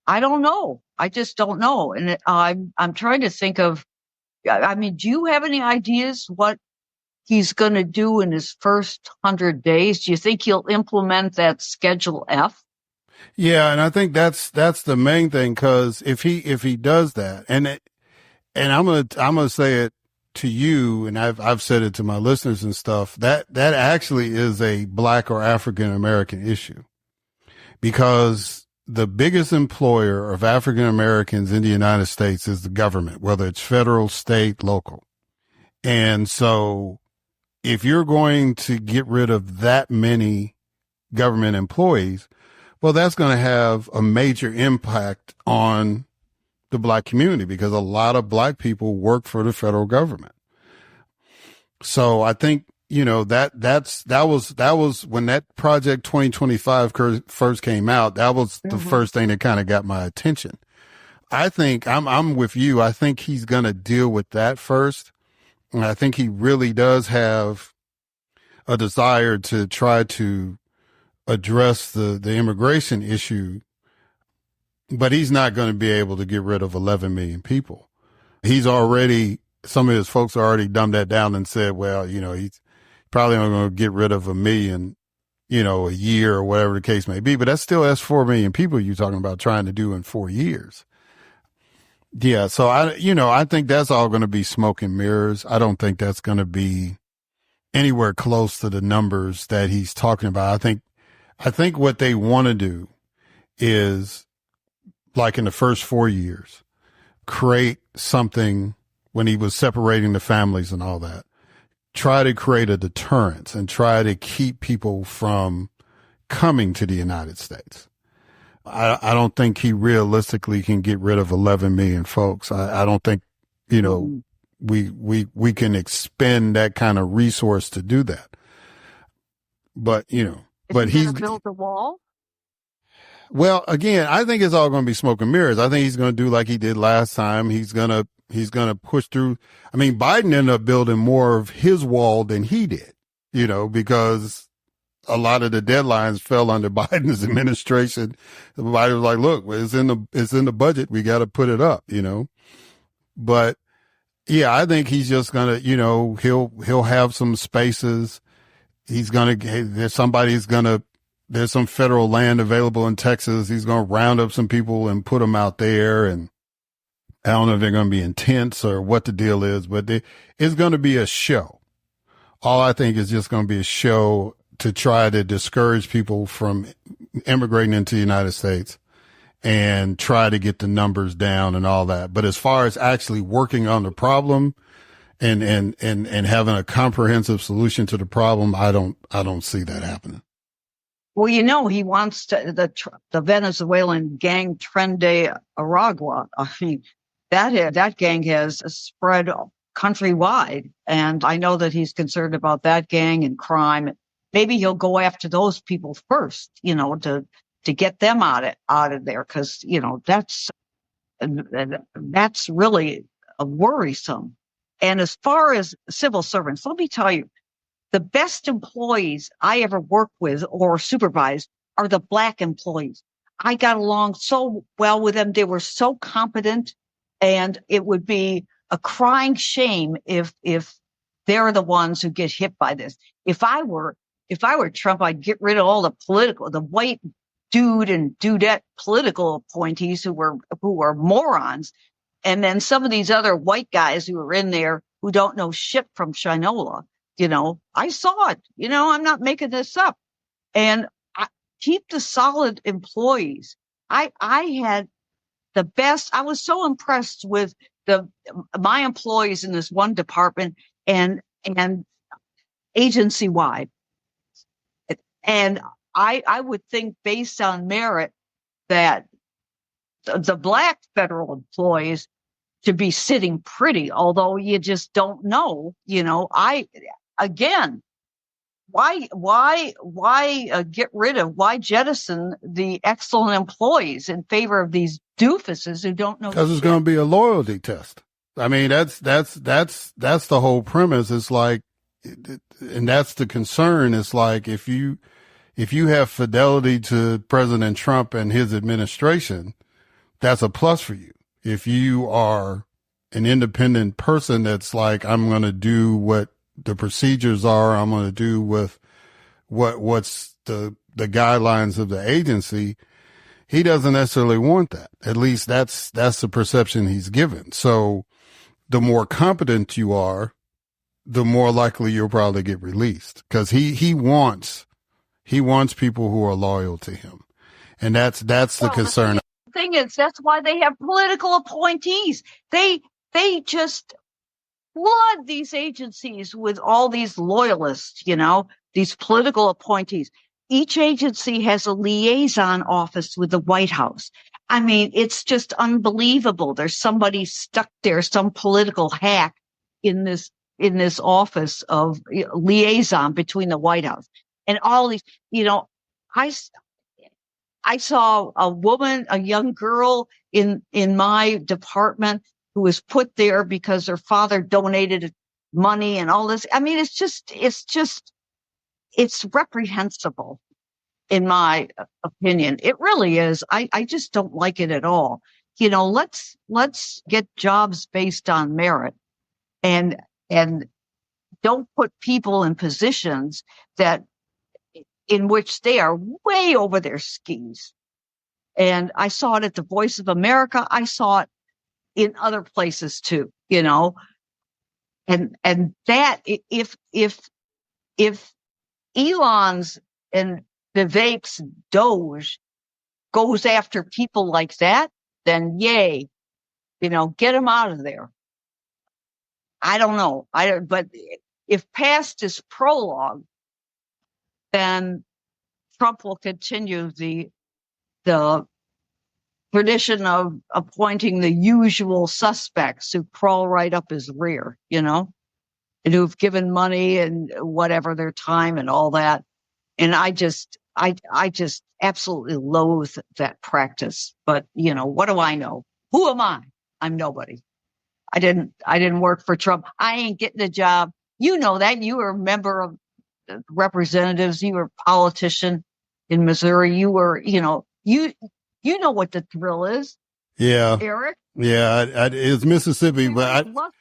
I don't know. I just don't know. And I'm trying to think of, do you have any ideas what he's going to do in his first 100 days? Do you think he'll implement that Schedule F? Yeah. And I think that's the main thing. Cause if he does that, and I'm going to say it to you, and I've said it to my listeners and stuff, that actually is a Black or African American issue, because the biggest employer of African Americans in the United States is the government, whether it's federal, state, local. And so if you're going to get rid of that many government employees, well, that's going to have a major impact on the black community because a lot of black people work for the federal government. So I think, that was when that Project 2025 first came out, that was the first thing that kind of got my attention. I think I'm with you. I think he's going to deal with that first. And I think he really does have a desire to try to address the immigration issue, but he's not going to be able to get rid of 11 million people. Some of his folks already dumbed that down and said, well, he's probably not going to get rid of 1 million, a year or whatever the case may be, but that's 4 million people you're talking about trying to do in 4 years. Yeah. So I think that's all going to be smoke and mirrors. I don't think that's going to be anywhere close to the numbers that he's talking about. I think what they want to do is, like in the first 4 years, create something when he was separating the families and all that, try to create a deterrence and try to keep people from coming to the United States. I don't think he realistically can get rid of 11 million folks. I don't think, we can expend that kind of resource to do that. But, but he's built a wall. Well, again, I think it's all going to be smoke and mirrors. I think he's going to do like he did last time. He's going to push through. I mean, Biden ended up building more of his wall than he did, because a lot of the deadlines fell under Biden's administration. Biden was like, look, it's in the budget. We got to put it up, but yeah, I think he's just going to, he'll have some spaces. He's going to, there's some federal land available in Texas. He's going to round up some people and put them out there. And I don't know if they're going to be intense or what the deal is, but it's going to be a show. All I think is just going to be a show to try to discourage people from immigrating into the United States and try to get the numbers down and all that. But as far as actually working on the problem and having a comprehensive solution to the problem, I don't see that happening. Well, he wants the Venezuelan gang Tren de Aragua. I mean, that gang has spread countrywide, and I know that he's concerned about that gang and crime. Maybe he'll go after those people first, to get them out of there, because that's really worrisome. And as far as civil servants, let me tell you, the best employees I ever worked with or supervised are the black employees. I got along so well with them. They were so competent, and it would be a crying shame if they're the ones who get hit by this. If I were Trump, I'd get rid of all the white dude and dudette political appointees who were morons. And then some of these other white guys who are in there who don't know shit from Shinola. I saw it, I'm not making this up. And keep the solid employees. I had the best. I was so impressed with my employees in this one department and agency wide. And I would think, based on merit, that the black federal employees should be sitting pretty, although you just don't know. Why jettison the excellent employees in favor of these doofuses who don't know? Because it's going to be a loyalty test. I mean, that's the whole premise. It's like, and that's the concern. It's like, if you have fidelity to President Trump and his administration, that's a plus for you. If you are an independent person that's like, I'm going to do what the procedures are, I'm going to do with what's the guidelines of the agency, he doesn't necessarily want that. At least that's the perception he's given. So the more competent you are, the more likely you'll probably get released, because he wants people who are loyal to him. And that's the concern. The thing is, that's why they have political appointees. They just flood these agencies with all these loyalists, these political appointees. Each agency has a liaison office with the White House. I mean, it's just unbelievable. There's somebody stuck there, some political hack in this office of liaison between the White House and all these, I saw a young girl in my department who was put there because her father donated money and all this. I mean, it's reprehensible in my opinion. It really is. I just don't like it at all. Let's get jobs based on merit and don't put people in positions in which they are way over their skis. And I saw it at the Voice of America. I saw it in other places too, and that if Elon's and Vivek's Doge goes after people like that, then yay, get them out of there. I don't know. But if past is prologue, then Trump will continue the tradition of appointing the usual suspects who crawl right up his rear, and who've given money and whatever their time and all that. And I just absolutely loathe that practice. But, what do I know? Who am I? I'm nobody. I didn't work for Trump. I ain't getting a job. You know that. You were a member of representatives. You were a politician in Missouri. You were, you know what the thrill is. Yeah. Eric? Yeah. It's Mississippi, but was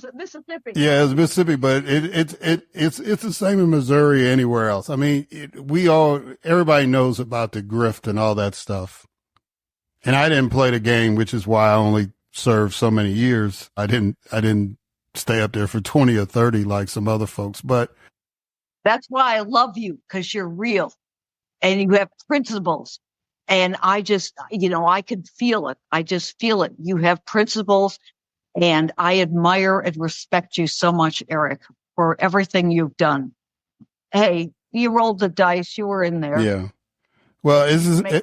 it Mississippi? Yeah, it's Mississippi, but it's the same in Missouri or anywhere else. I mean, everybody knows about the grift and all that stuff. And I didn't play the game, which is why I only served so many years. I didn't stay up there for 20 or 30 like some other folks, but that's why I love you, because you're real and you have principles. And I just, I can feel it. I just feel it. You have principles. And I admire and respect you so much, Eric, for everything you've done. Hey, you rolled the dice. You were in there. Yeah. Well,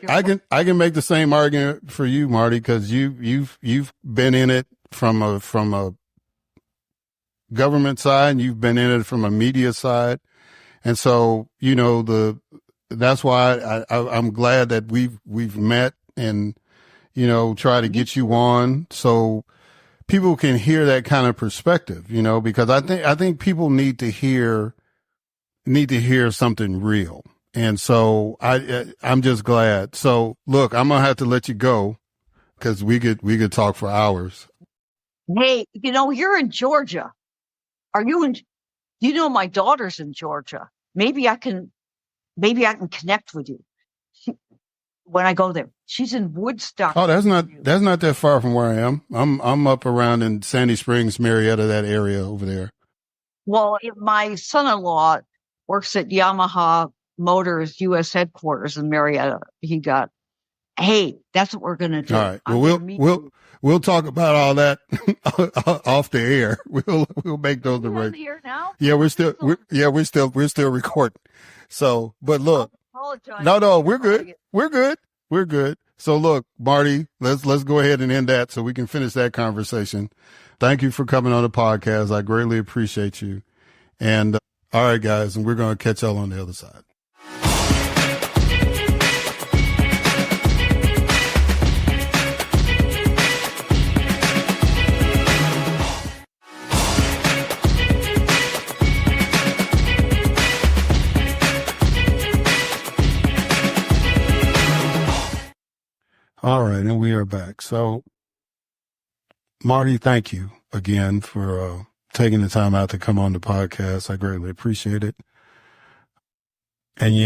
I can make the same argument for you, Marty, because you've been in it from a government side, and you've been in it from a media side, and so that's why I'm glad that we've met and try to get you on so people can hear that kind of perspective, because I think people need to hear something real. And so I'm just glad. So look, I'm going to have to let you go because we could talk for hours. Hey, you're in Georgia. Are you in, my daughter's in Georgia. Maybe I can connect with you when I go there. She's in Woodstock. Oh, that's not that far from where I am. I'm up around in Sandy Springs, Marietta, that area over there. Well, my son-in-law works at Yamaha Motors U.S. headquarters in Marietta. Hey, that's what we're going to do. All right. Well, we'll talk about all that off the air. We'll make those arrangements. Here now? Yeah, we're still recording. So, but look, no, we're good. We're good. So look, Marty, let's go ahead and end that so we can finish that conversation. Thank you for coming on the podcast. I greatly appreciate you. And all right, guys, and we're going to catch y'all on the other side. All right, and we are back. So, Marty, thank you again for taking the time out to come on the podcast. I greatly appreciate it. And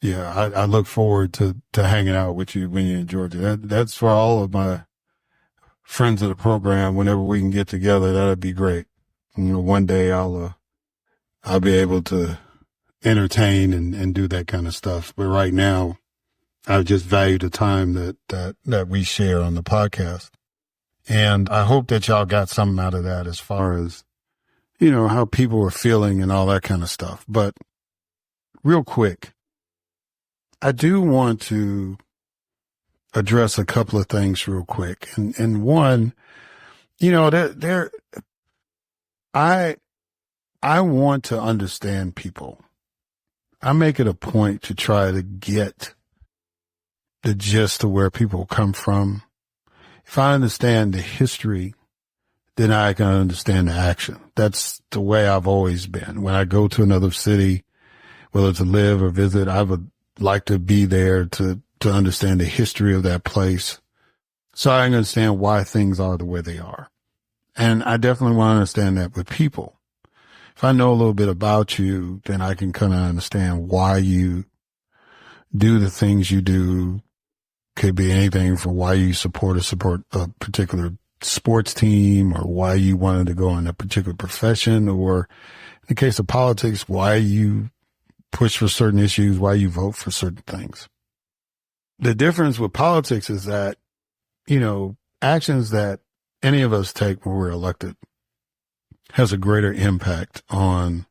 I look forward to hanging out with you when you're in Georgia. That's for all of my friends of the program. Whenever we can get together, that'd be great. One day I'll be able to entertain and do that kind of stuff. But right now, I just value the time that we share on the podcast. And I hope that y'all got something out of that as far as, how people are feeling and all that kind of stuff. But real quick, I do want to address a couple of things real quick. And one, I want to understand people. I make it a point to try to get the gist of where people come from. If I understand the history, then I can understand the action. That's the way I've always been. When I go to another city, whether to live or visit, I would like to be there to understand the history of that place so I can understand why things are the way they are. And I definitely want to understand that with people. If I know a little bit about you, then I can kind of understand why you do the things you do. Could be anything from why you support a particular sports team, or why you wanted to go in a particular profession, or in the case of politics, why you push for certain issues, why you vote for certain things. The difference with politics is that, actions that any of us take when we're elected has a greater impact on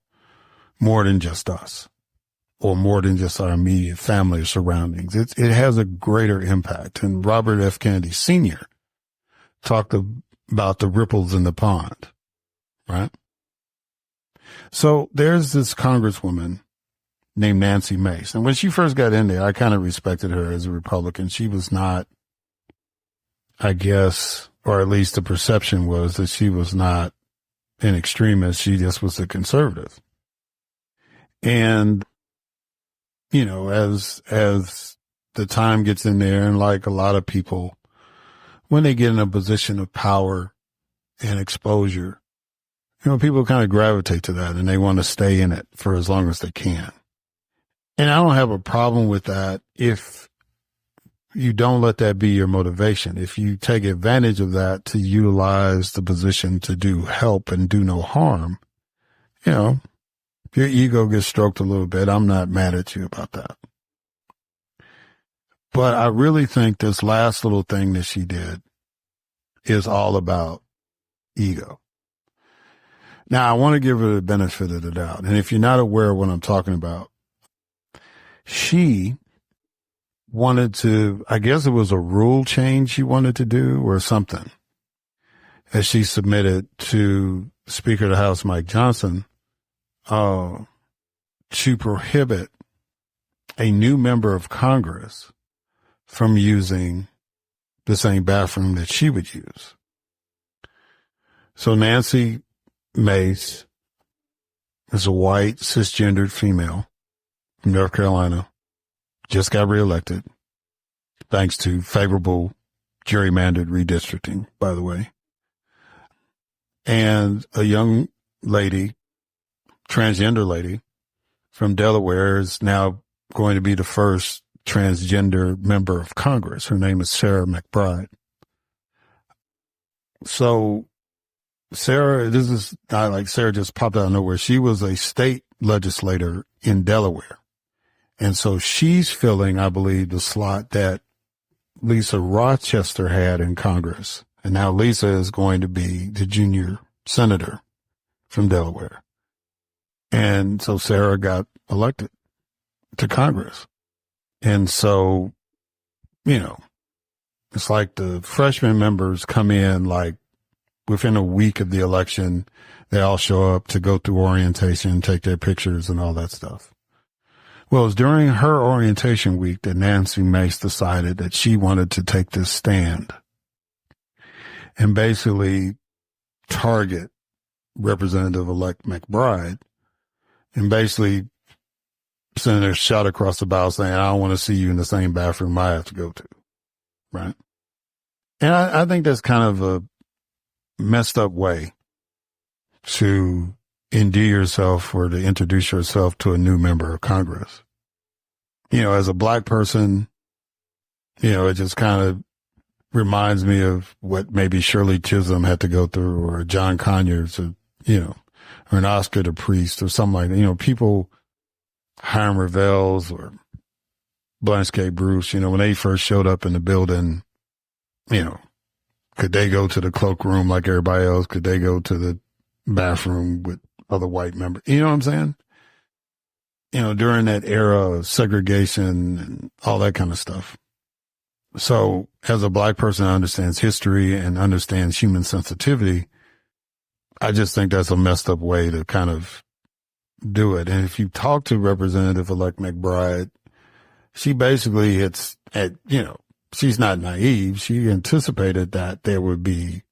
more than just us, or more than just our immediate family or surroundings. It has a greater impact. And Robert F. Kennedy Sr. talked about the ripples in the pond, right? So there's this congresswoman named Nancy Mace. And when she first got in there, I kind of respected her as a Republican. She was not, I guess, or at least the perception was that she was not an extremist. She just was a conservative. And, as the time gets in there, and like a lot of people, when they get in a position of power and exposure, people kind of gravitate to that and they want to stay in it for as long as they can. And I don't have a problem with that if you don't let that be your motivation. If you take advantage of that to utilize the position to do help and do no harm, if your ego gets stroked a little bit, I'm not mad at you about that. But I really think this last little thing that she did is all about ego. Now, I want to give her the benefit of the doubt. And if you're not aware of what I'm talking about, she wanted to, I guess it was a rule change she wanted to do or something, as she submitted to Speaker of the House Mike Johnson to prohibit a new member of Congress from using the same bathroom that she would use. So Nancy Mace is a white cisgendered female from North Carolina, just got reelected thanks to favorable gerrymandered redistricting, by the way. And a young lady, transgender lady from Delaware, is now going to be the first transgender member of Congress. Her name is Sarah McBride. So Sarah, this is not like Sarah just popped out of nowhere. She was a state legislator in Delaware. And so she's filling, I believe, the slot that Lisa Rochester had in Congress. And now Lisa is going to be the junior senator from Delaware. And so Sarah got elected to Congress. And so, it's like the freshman members come in like within a week of the election. They all show up to go through orientation, take their pictures and all that stuff. Well, it was during her orientation week that Nancy Mace decided that she wanted to take this stand and basically target Representative-elect McBride and basically send a shot across the bow saying, I don't want to see you in the same bathroom I have to go to. Right. And I think that's kind of a messed up way to endear yourself or to introduce yourself to a new member of Congress. As a black person, it just kind of reminds me of what maybe Shirley Chisholm had to go through, or John Conyers, or, or an Oscar the Priest or something like that. People Hiram Revels or Blanche K. Bruce, when they first showed up in the building, could they go to the cloakroom like everybody else? Could they go to the bathroom with other white members? You know what I'm saying? During that era of segregation and all that kind of stuff. So as a black person that understands history and understands human sensitivity, I just think that's a messed up way to kind of do it. And if you talk to Representative-elect McBride, she basically she's not naive. She anticipated that there would be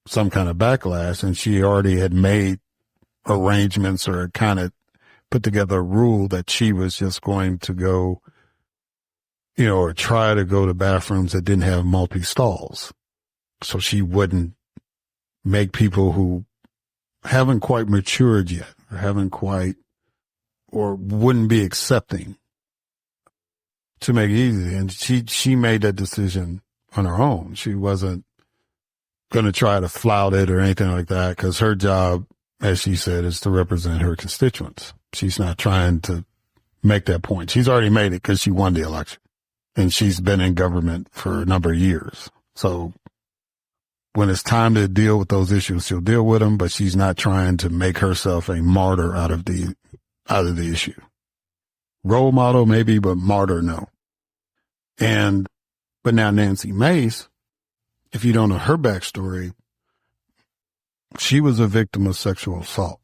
some kind of backlash, and she already had made arrangements or kind of put together a rule that she was just going to go, or try to go to bathrooms that didn't have multi-stalls. So she wouldn't make people who haven't quite matured yet or wouldn't be accepting to make it easy. And she made that decision on her own. She wasn't going to try to flout it or anything like that, because her job, as she said, is to represent her constituents. She's not trying to make that point. She's already made it because she won the election, and she's been in government for a number of years. So when it's time to deal with those issues, she'll deal with them, but she's not trying to make herself a martyr out of the issue. Role model, maybe, but martyr, no. But now Nancy Mace, if you don't know her backstory, she was a victim of sexual assault.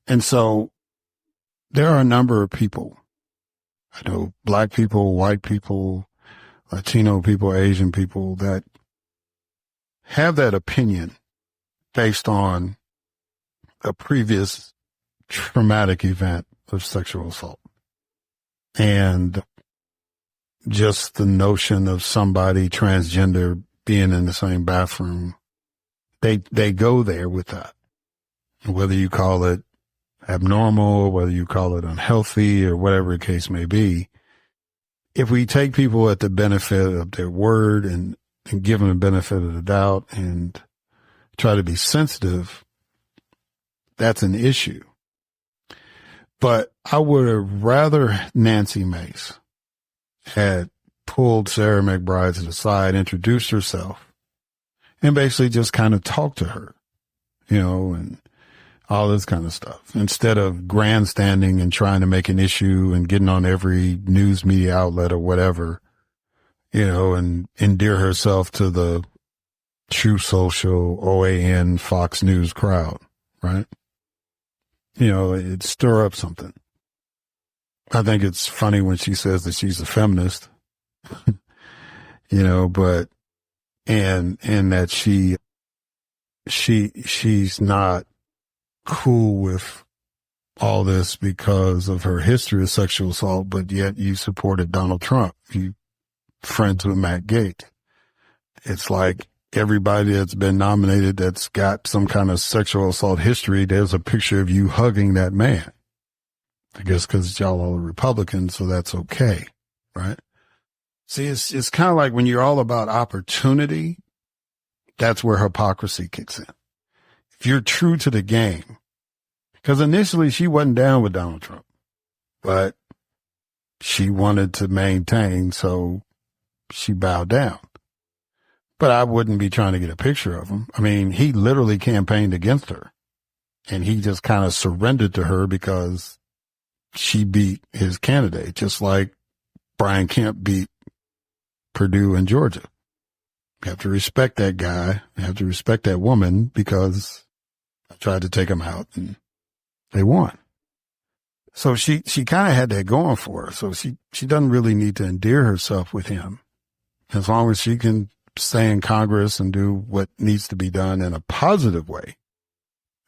And so there are a number of people, I know black people, white people, Latino people, Asian people, that have that opinion based on a previous traumatic event of sexual assault. And just the notion of somebody transgender being in the same bathroom, they go there with that. Whether you call it abnormal, whether you call it unhealthy, or whatever the case may be, if we take people at the benefit of their word and give them the benefit of the doubt and try to be sensitive, that's an issue. But I would have rather Nancy Mace had pulled Sarah McBride to the side, introduced herself, and basically just kind of talked to her, and all this kind of stuff, instead of grandstanding and trying to make an issue and getting on every news media outlet or whatever, and endear herself to the True Social, OAN, Fox News crowd, right? It stir up something. I think it's funny when she says that she's a feminist, but, and that she's not cool with all this because of her history of sexual assault, but yet you supported Donald Trump. You friends with Matt Gaetz. It's like everybody that's been nominated that's got some kind of sexual assault history, there's a picture of you hugging that man. I guess because y'all all are Republicans, so that's okay, right? See, it's kind of like when you're all about opportunity, that's where hypocrisy kicks in. If you're true to the game, because initially she wasn't down with Donald Trump, but she wanted to maintain, so she bowed down. But I wouldn't be trying to get a picture of him. I mean, he literally campaigned against her, and he just kind of surrendered to her because she beat his candidate, just like Brian Kemp beat Purdue in Georgia. You have to respect that guy. You have to respect that woman, because I tried to take him out and they won. So she kind of had that going for her. So she doesn't really need to endear herself with him. As long as she can stay in Congress and do what needs to be done in a positive way.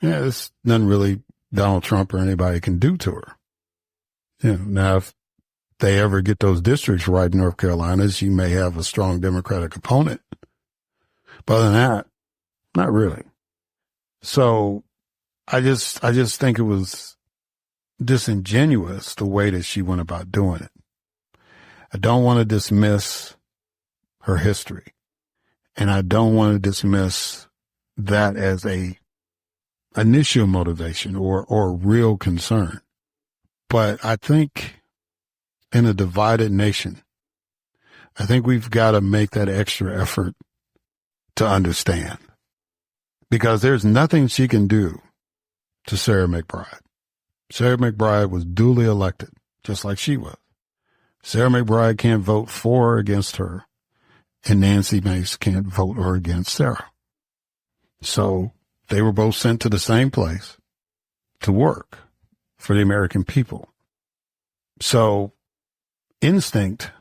Yeah, there's nothing really Donald Trump or anybody can do to her. Now if they ever get those districts right in North Carolina, she may have a strong Democratic opponent. But other than that, not really. So I just think it was disingenuous the way that she went about doing it. I don't want to dismiss her history, and I don't want to dismiss that as a initial motivation or real concern. But I think in a divided nation, I think we've got to make that extra effort to understand, because there's nothing she can do to Sarah McBride. Sarah McBride was duly elected, just like she was. Sarah McBride can't vote for or against her, and Nancy Mace can't vote or against Sarah. So they were both sent to the same place to work for the American people. So instinct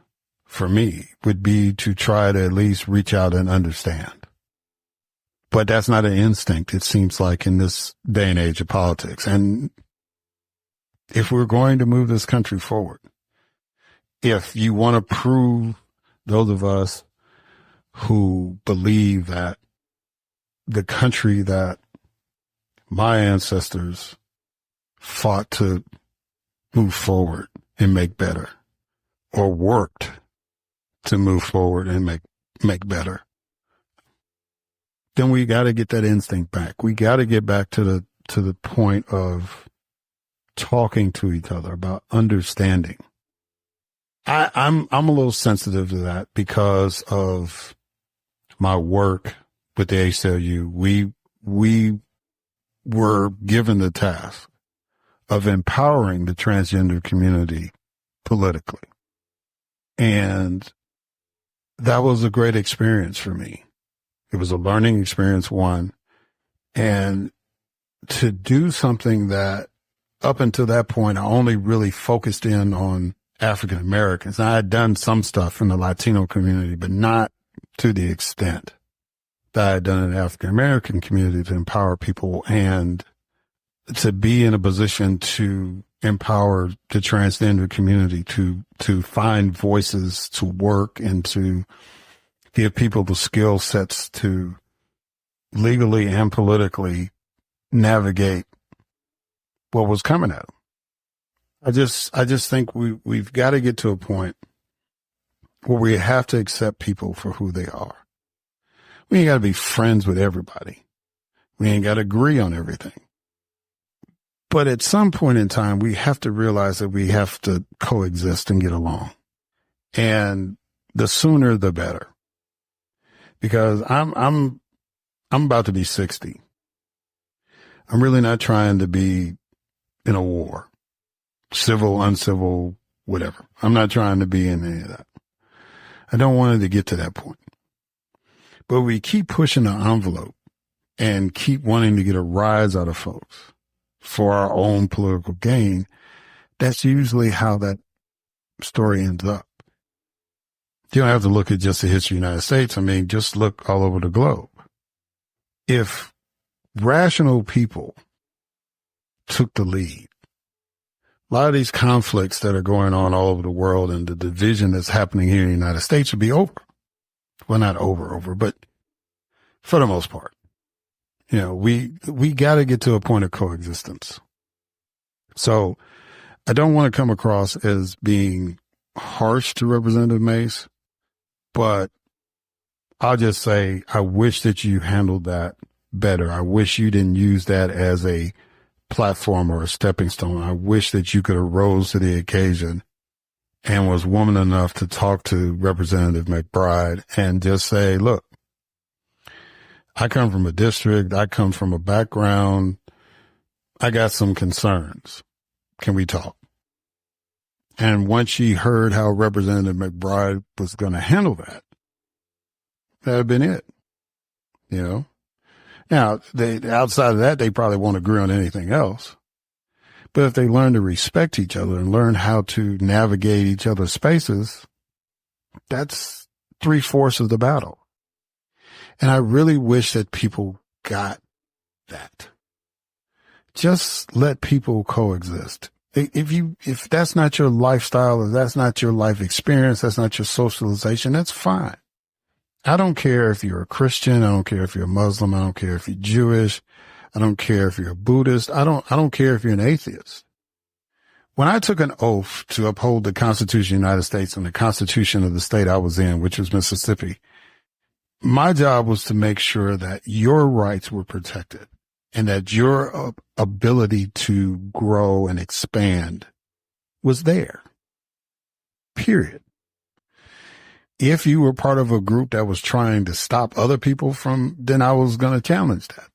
for me would be to try to at least reach out and understand. But that's not an instinct, it seems like, in this day and age of politics. And if we're going to move this country forward, if you want to prove those of us who believe that the country that my ancestors fought to move forward and make better, or worked to move forward and make better, then we got to get that instinct back. We got to get back to the point of talking to each other about understanding. I'm a little sensitive to that because of my work with the ACLU. We were given the task of empowering the transgender community politically. And that was a great experience for me. It was a learning experience, one, and to do something that up until that point, I only really focused in on African Americans. I had done some stuff in the Latino community, but not to the extent that I had done in the African American community to empower people and to be in a position to empower the transgender community to find voices to work and to give people the skill sets to legally and politically navigate what was coming at them. I just think we've got to get to a point where we have to accept people for who they are. We ain't got to be friends with everybody. We ain't got to agree on everything. But at some point in time, we have to realize that we have to coexist and get along. And the sooner, the better. Because I'm about to be 60. I'm really not trying to be in a war. Civil, uncivil, whatever. I'm not trying to be in any of that. I don't want it to get to that point. But we keep pushing the envelope and keep wanting to get a rise out of folks for our own political gain. That's usually how that story ends up. You don't have to look at just the history of the United States. I mean, just look all over the globe. If rational people took the lead, a lot of these conflicts that are going on all over the world and the division that's happening here in the United States would be over. Well, not over, but for the most part. You know, we got to get to a point of coexistence. So I don't want to come across as being harsh to Representative Mace, but I'll just say I wish that you handled that better. I wish you didn't use that as a platform or a stepping stone. I wish that you could have rose to the occasion and was woman enough to talk to Representative McBride and just say, look, I come from a district. I come from a background. I got some concerns. Can we talk? And once she heard how Representative McBride was going to handle that, that had been it. You know, now outside of that, they probably won't agree on anything else. But if they learn to respect each other and learn how to navigate each other's spaces, that's 3/4 of the battle. And I really wish that people got that. Just let people coexist. If that's not your lifestyle, if that's not your life experience, that's not your socialization, that's fine. I don't care if you're a Christian. I don't care if you're a Muslim. I don't care if you're Jewish. I don't care if you're a Buddhist. I don't care if you're an atheist. When I took an oath to uphold the Constitution of the United States and the Constitution of the state I was in, which was Mississippi, my job was to make sure that your rights were protected and that your ability to grow and expand was there. Period. If you were part of a group that was trying to stop other people from, then I was going to challenge that,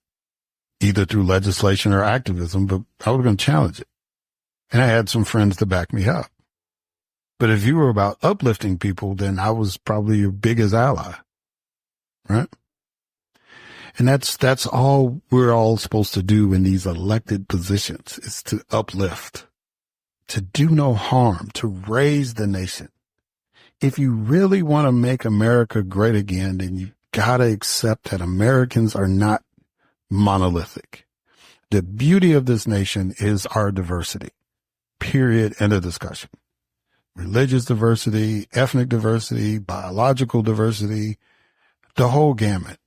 either through legislation or activism, but I was going to challenge it. And I had some friends to back me up. But if you were about uplifting people, then I was probably your biggest ally, right? And that's all we're all supposed to do in these elected positions, is to uplift, to do no harm, to raise the nation. If you really want to make America great again, then you got to accept that Americans are not monolithic. The beauty of this nation is our diversity, period, end of discussion. Religious diversity, ethnic diversity, biological diversity, the whole gamut.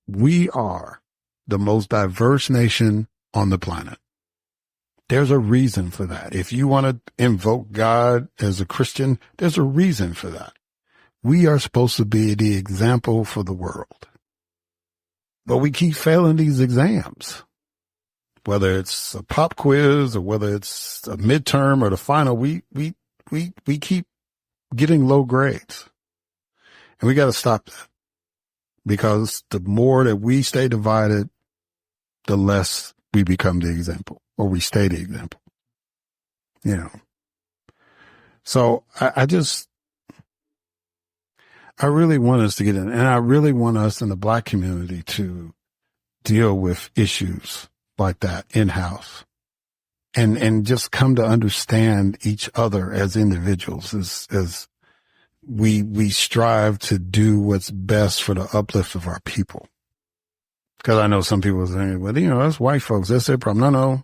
We are the most diverse nation on the planet. There's a reason for that. If you want to invoke God as a Christian, there's a reason for that. We are supposed to be the example for the world. But we keep failing these exams. Whether it's a pop quiz or whether it's a midterm or the final, we keep getting low grades. And we got to stop that. Because the more that we stay divided, the less we become the example, or we stay the example. You know. So I really want us to get in, and I really want us in the Black community to deal with issues like that in-house and just come to understand each other as individuals, as we strive to do what's best for the uplift of our people. Because I know some people are saying, well, you know, that's white folks, that's their problem. No.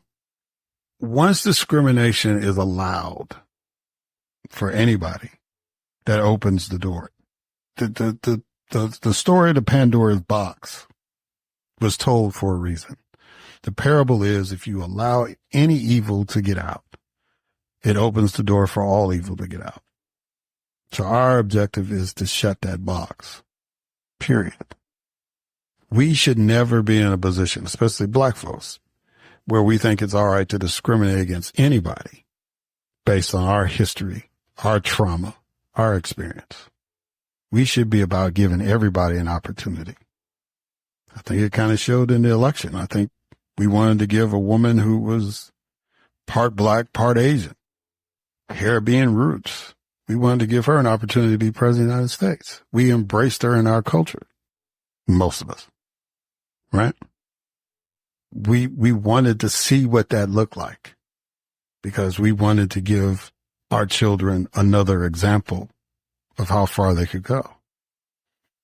Once discrimination is allowed for anybody, that opens the door. The story of the Pandora's box was told for a reason. The parable is, if you allow any evil to get out, it opens the door for all evil to get out. So our objective is to shut that box, period. We should never be in a position, especially Black folks, where we think it's all right to discriminate against anybody based on our history, our trauma, our experience. We should be about giving everybody an opportunity. I think it kind of showed in the election. I think we wanted to give a woman who was part Black, part Asian, Caribbean roots. We wanted to give her an opportunity to be president of the United States. We embraced her in our culture. Most of us. Right? We wanted to see what that looked like because we wanted to give our children another example of how far they could go.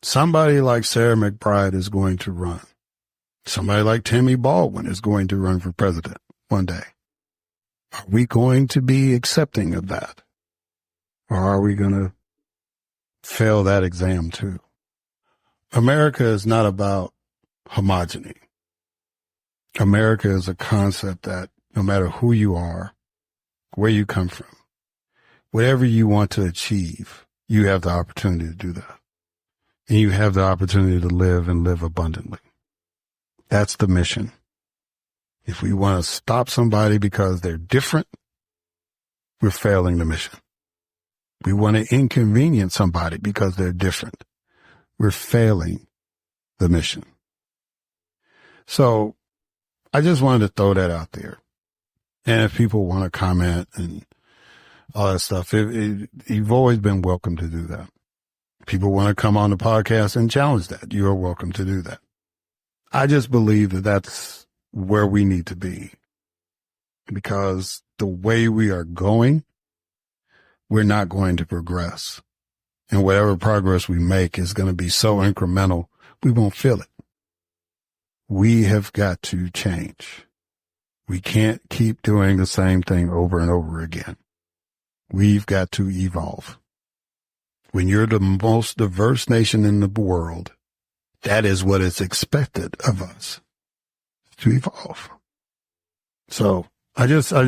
Somebody like Sarah McBride is going to run. Somebody like Tammy Baldwin is going to run for president one day. Are we going to be accepting of that? Or are we going to fail that exam too? America is not about homogeny. America is a concept that no matter who you are, where you come from, whatever you want to achieve, you have the opportunity to do that. And you have the opportunity to live and live abundantly. That's the mission. If we want to stop somebody because they're different, we're failing the mission. We want to inconvenience somebody because they're different. We're failing the mission. So I just wanted to throw that out there. And if people want to comment and all that stuff, you've always been welcome to do that. People want to come on the podcast and challenge that. You are welcome to do that. I just believe that that's where we need to be, because the way we are going, we're not going to progress. And whatever progress we make is going to be so incremental, we won't feel it. We have got to change. We can't keep doing the same thing over and over again. We've got to evolve. When you're the most diverse nation in the world, that is what is expected of us, to evolve. So I just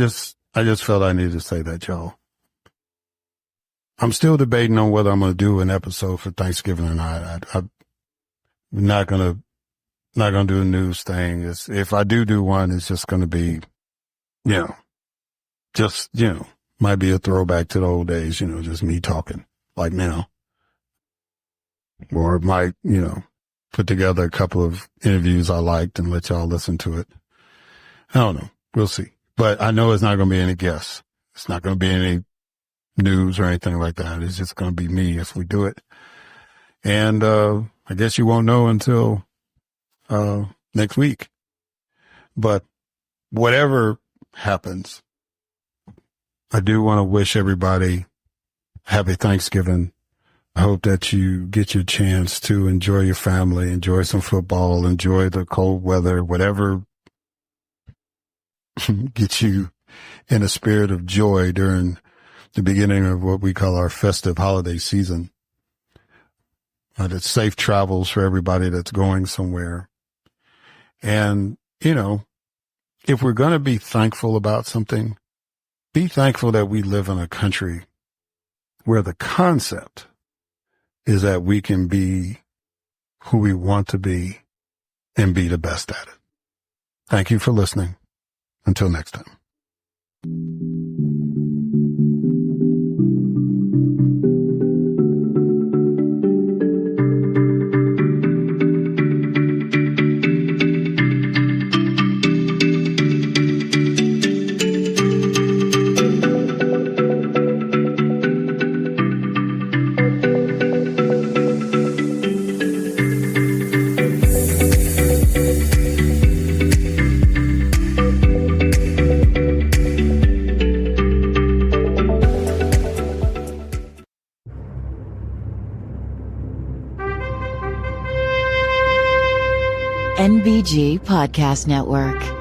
felt I needed to say that, y'all. I'm still debating on whether I'm going to do an episode for Thanksgiving or not. I'm not going to do a news thing. If I do one, it's just going to be, just, might be a throwback to the old days, just me talking like now. Or it might, put together a couple of interviews I liked and let y'all listen to it. I don't know. We'll see. But I know it's not going to be any guests. It's not going to be any news or anything like that. It's just going to be me if we do it. And I guess you won't know until next week. But whatever happens, I do want to wish everybody happy Thanksgiving. I hope that you get your chance to enjoy your family, enjoy some football, enjoy the cold weather, whatever gets you in a spirit of joy during the beginning of what we call our festive holiday season. It's safe travels for everybody that's going somewhere. And, if we're going to be thankful about something, be thankful that we live in a country where the concept is that we can be who we want to be and be the best at it. Thank you for listening. Until next time. NBG Podcast Network.